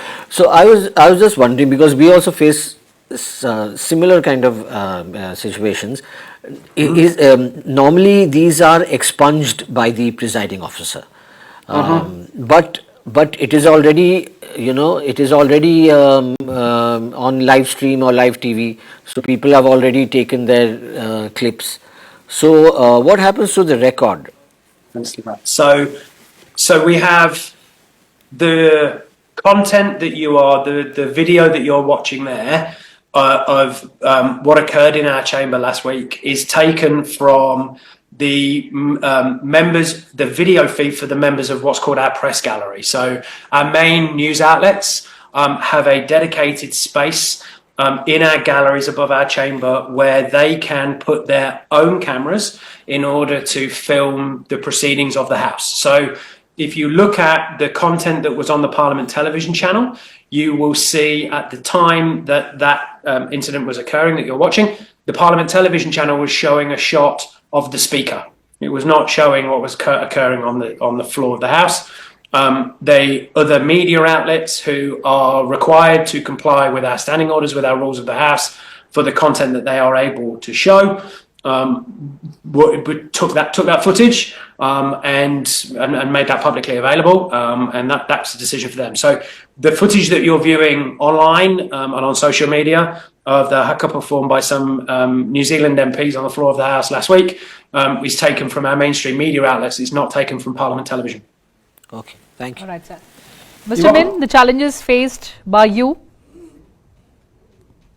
I was just wondering, because we also face similar kind of situations. Normally these are expunged by the presiding officer, but it is already, you know, on live stream or live TV, so people have already taken their clips. So what happens to the record? So we have the content that the video that you're watching there of what occurred in our chamber last week is taken from the members, the video feed for the members of what's called our press gallery. So our main news outlets have a dedicated space in our galleries above our chamber where they can put their own cameras in order to film the proceedings of the House. So if you look at the content that was on the Parliament television channel, you will see at the time that that incident was occurring that you're watching, the Parliament television channel was showing a shot of the Speaker. It was not showing what was occurring on the floor of the House. The other media outlets who are required to comply with our standing orders, with our rules of the House, for the content that they are able to show, took that footage and made that publicly available, and that's a decision for them. So the footage that you're viewing online and on social media of the hookup performed by some New Zealand MPs on the floor of the House last week is taken from our mainstream media outlets. It's not taken from Parliament television. Okay, thank you. All right, sir. Mr. Minh, the challenges faced by you?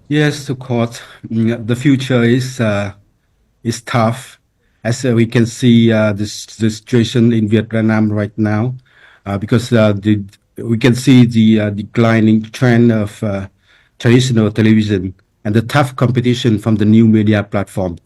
Yes, of course. The future is tough, as we can see the situation in Vietnam right now, because we can see the declining trend of traditional television and the tough competition from the new media platform.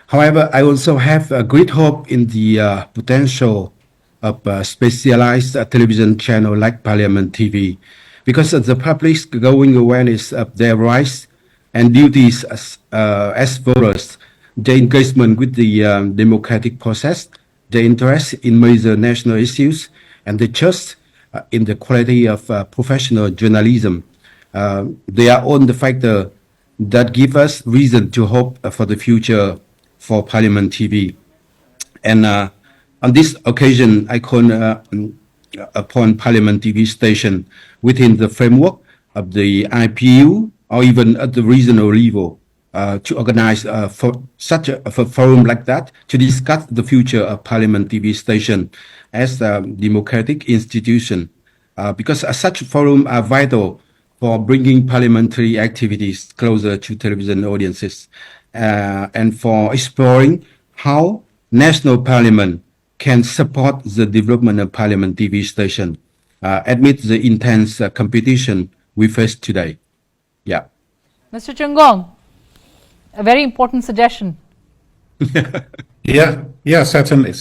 However, I also have a great hope in the potential of a specialized television channel like Parliament TV, because of the public's growing awareness of their rights and duties as voters, their engagement with the democratic process, their interest in major national issues, and the trust in the quality of professional journalism. They are all the factors that give us reason to hope for the future for Parliament TV. And on this occasion, I call upon Parliament TV station within the framework of the IPU or even at the regional level to organize for such a forum like that to discuss the future of Parliament TV station as a democratic institution, because such forums are vital for bringing parliamentary activities closer to television audiences and for exploring how national parliament can support the development of Parliament TV station amid the intense competition we face today. Yeah. Mr. Chungong, a very important suggestion. Yeah, certainly.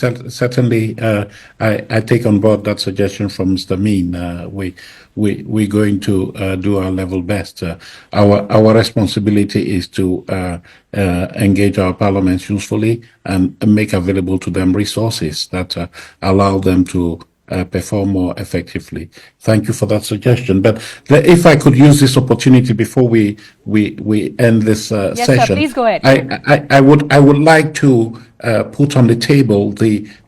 I take on board that suggestion from Mr. Minh. We're going to do our level best. Our responsibility is to engage our parliaments usefully and make available to them resources that allow them to perform more effectively. Thank you for that suggestion. But if I could use this opportunity before we end this session, Sir, please go ahead. I would like to put on the table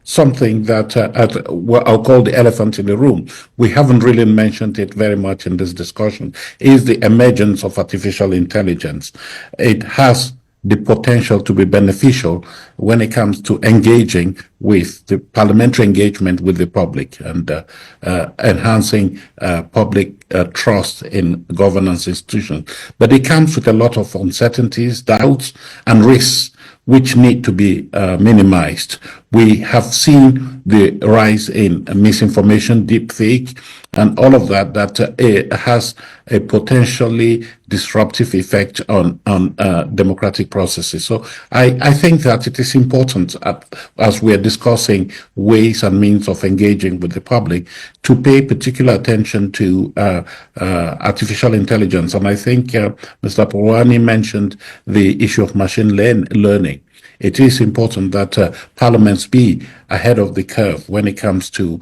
something that I'll call the elephant in the room. We haven't really mentioned it very much in this discussion. Is the emergence of artificial intelligence. It has the potential to be beneficial when it comes to engaging with the parliamentary engagement with the public and enhancing public trust in governance institutions. But it comes with a lot of uncertainties, doubts, and risks which need to be minimized. We have seen the rise in misinformation, deepfake, and all of that it has a potentially disruptive effect on democratic processes. So I think that it is important, as we are discussing ways and means of engaging with the public, to pay particular attention to artificial intelligence. And I think Mr. Punhani mentioned the issue of machine learning. It is important that parliaments be ahead of the curve when it comes to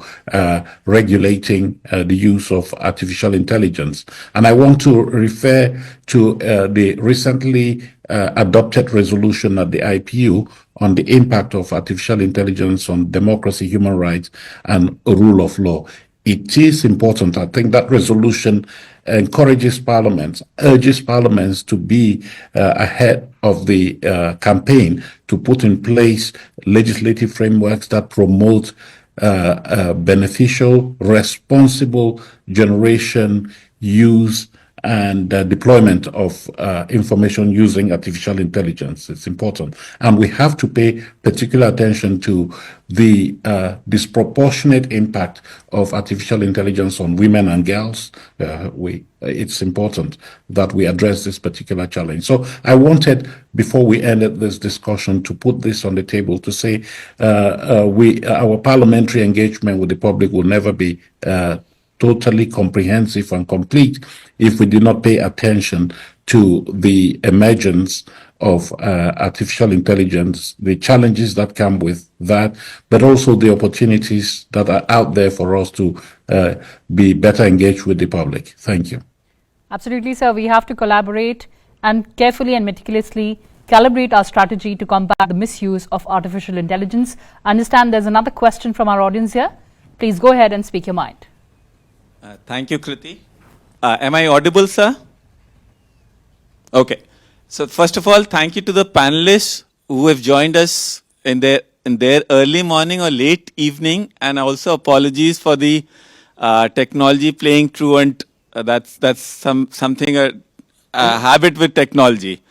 regulating the use of artificial intelligence. And I want to refer to the recently adopted resolution at the IPU on the impact of artificial intelligence on democracy, human rights, and rule of law. It is important. I think that resolution encourages parliaments, urges parliaments to be ahead of the campaign to put in place legislative frameworks that promote beneficial, responsible generation, use, and deployment of information using artificial intelligence. It's important. And we have to pay particular attention to the disproportionate impact of artificial intelligence on women and girls. It's important that we address this particular challenge. So I wanted, before we ended this discussion, to put this on the table to say our parliamentary engagement with the public will never be totally comprehensive and complete if we do not pay attention to the emergence of artificial intelligence, the challenges that come with that, but also the opportunities that are out there for us to be better engaged with the public. Thank you. Absolutely, sir. We have to collaborate and carefully and meticulously calibrate our strategy to combat the misuse of artificial intelligence. I understand there's another question from our audience here. Please go ahead and speak your mind. Thank you, Kriti. Am I audible, sir? Okay. So first of all, thank you to the panelists who have joined us in their early morning or late evening, and also apologies for the technology playing truant. That's something a habit with technology.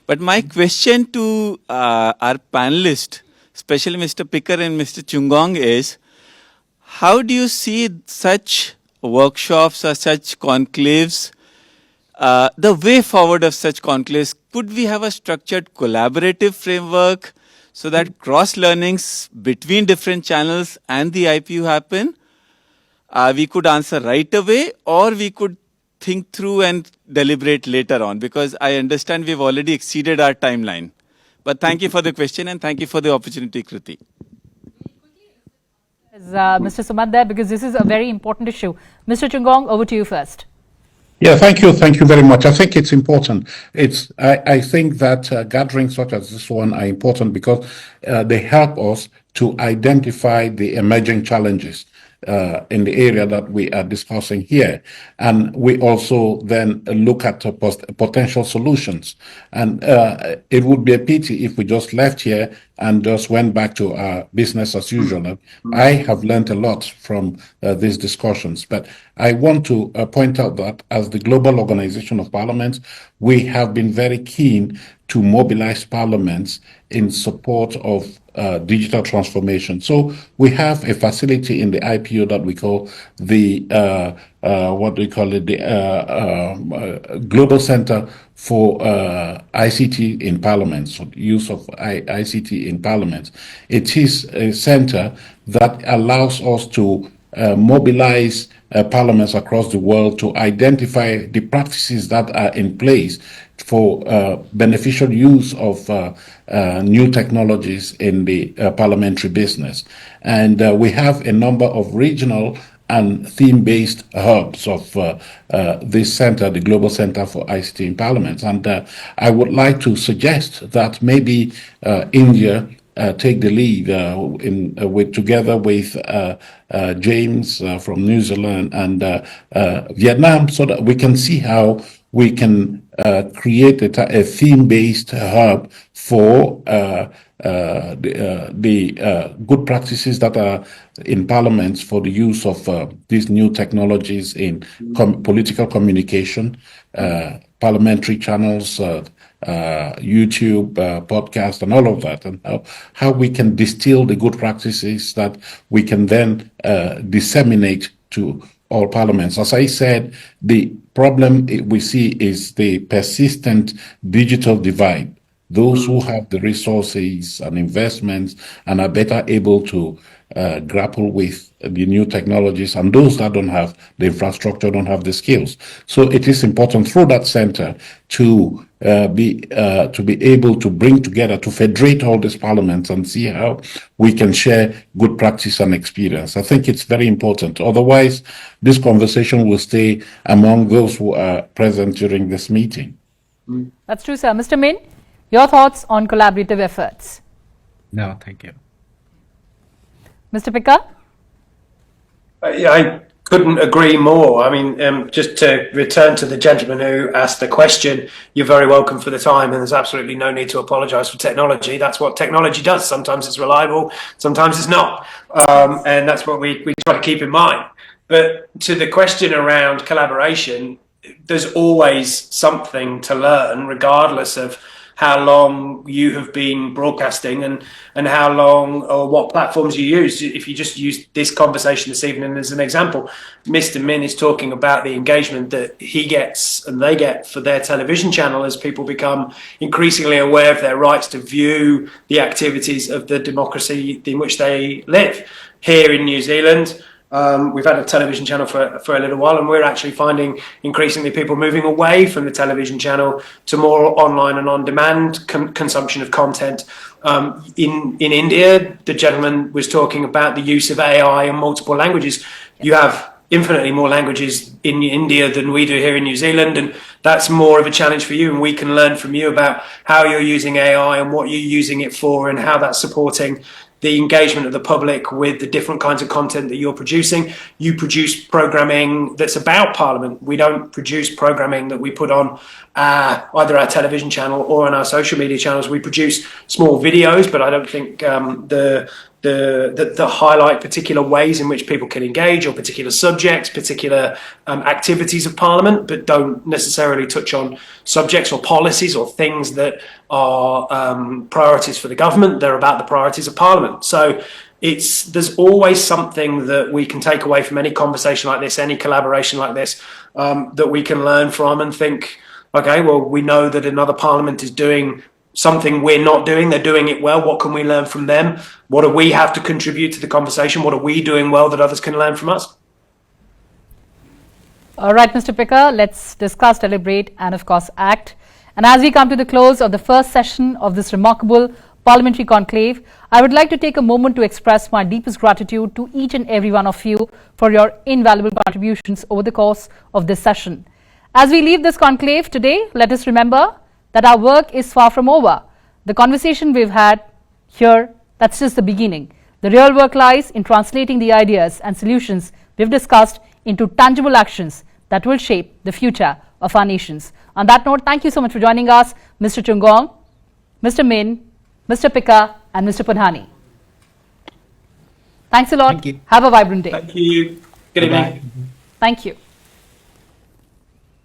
But my question to our panelists, especially Mr. Picker and Mr. Chungong, is how do you see such workshops or such conclaves, the way forward of such conclaves? Could we have a structured collaborative framework so that cross-learnings between different channels and the IPU happen? We could answer right away, or we could think through and deliberate later on, because I understand we've already exceeded our timeline. But thank you for the question and thank you for the opportunity, Kriti. Mr. Sumant there, because this is a very important issue. Mr. Chungong, over to you first. Yeah, thank you. Thank you very much. I think it's important. I think that gatherings such as this one are important because they help us to identify the emerging challenges in the area that we are discussing here. And we also then look at potential solutions. And it would be a pity if we just left here and just went back to our business as usual. I have learned a lot from these discussions, but I want to point out that as the Global Organization of Parliaments, we have been very keen to mobilize parliaments in support of digital transformation. So we have a facility in the IPU that we call the Global Center for ICT in Parliament, so use of ICT in Parliament. It is a center that allows us to mobilize parliaments across the world to identify the practices that are in place for beneficial use of new technologies in the parliamentary business. And we have a number of regional and theme-based hubs of this center, the Global Center for ICT in Parliament. And I would like to suggest that maybe India take the lead together with James from New Zealand and Vietnam, so that we can see how we can create a theme-based hub for the good practices that are in parliaments for the use of these new technologies in political communication, parliamentary channels, YouTube, podcast, and all of that, and how we can distill the good practices that we can then disseminate to all parliaments. As I said, the problem we see is the persistent digital divide. Those who have the resources and investments and are better able to grapple with the new technologies, and those that don't have the infrastructure, don't have the skills. So it is important through that center to be able to bring together, to federate all these parliaments and see how we can share good practice and experience. I think it's very important. Otherwise, this conversation will stay among those who are present during this meeting. That's true, sir. Mr. Minh, your thoughts on collaborative efforts? No, thank you. Mr. Picker? I couldn't agree more. I mean, just to return to the gentleman who asked the question, you're very welcome for the time, and there's absolutely no need to apologise for technology. That's what technology does. Sometimes it's reliable, sometimes it's not, and that's what we try to keep in mind. But to the question around collaboration, there's always something to learn, regardless of how long you have been broadcasting and how long or what platforms you use. If you just use this conversation this evening as an example, Mr. Minh is talking about the engagement that he gets and they get for their television channel as people become increasingly aware of their rights to view the activities of the democracy in which they live. Here in New Zealand, we've had a television channel for a little while, and we're actually finding increasingly people moving away from the television channel to more online and on-demand consumption of content. In India, the gentleman was talking about the use of AI in multiple languages. You have infinitely more languages in India than we do here in New Zealand, and that's more of a challenge for you, and we can learn from you about how you're using AI and what you're using it for and how that's supporting the engagement of the public with the different kinds of content that you're producing. You produce programming that's about Parliament. We don't produce programming that we put on either our television channel or on our social media channels. We produce small videos, but I don't think that highlight particular ways in which people can engage or particular subjects, particular activities of Parliament, but don't necessarily touch on subjects or policies or things that are priorities for the government. They're about the priorities of Parliament. So there's always something that we can take away from any conversation like this, any collaboration like this, that we can learn from and think, okay, well, we know that another Parliament is doing something we're not doing. They're doing it well. What can we learn from them? What do we have to contribute to the conversation? What are we doing well that others can learn from us? All right, Mr. Picker, let's discuss, deliberate, and of course act. And as we come to the close of the first session of this remarkable parliamentary conclave, I would like to take a moment to express my deepest gratitude to each and every one of you for your invaluable contributions over the course of this session. As we leave this conclave today, let us remember that our work is far from over. The conversation we've had here, that's just the beginning. The real work lies in translating the ideas and solutions we've discussed into tangible actions that will shape the future of our nations. On that note, thank you so much for joining us, Mr. Chungong, Mr. Minh, Mr. Picker, and Mr. Punhani. Thanks a lot. Thank you. Have a vibrant day. Thank you. Good evening. Thank you.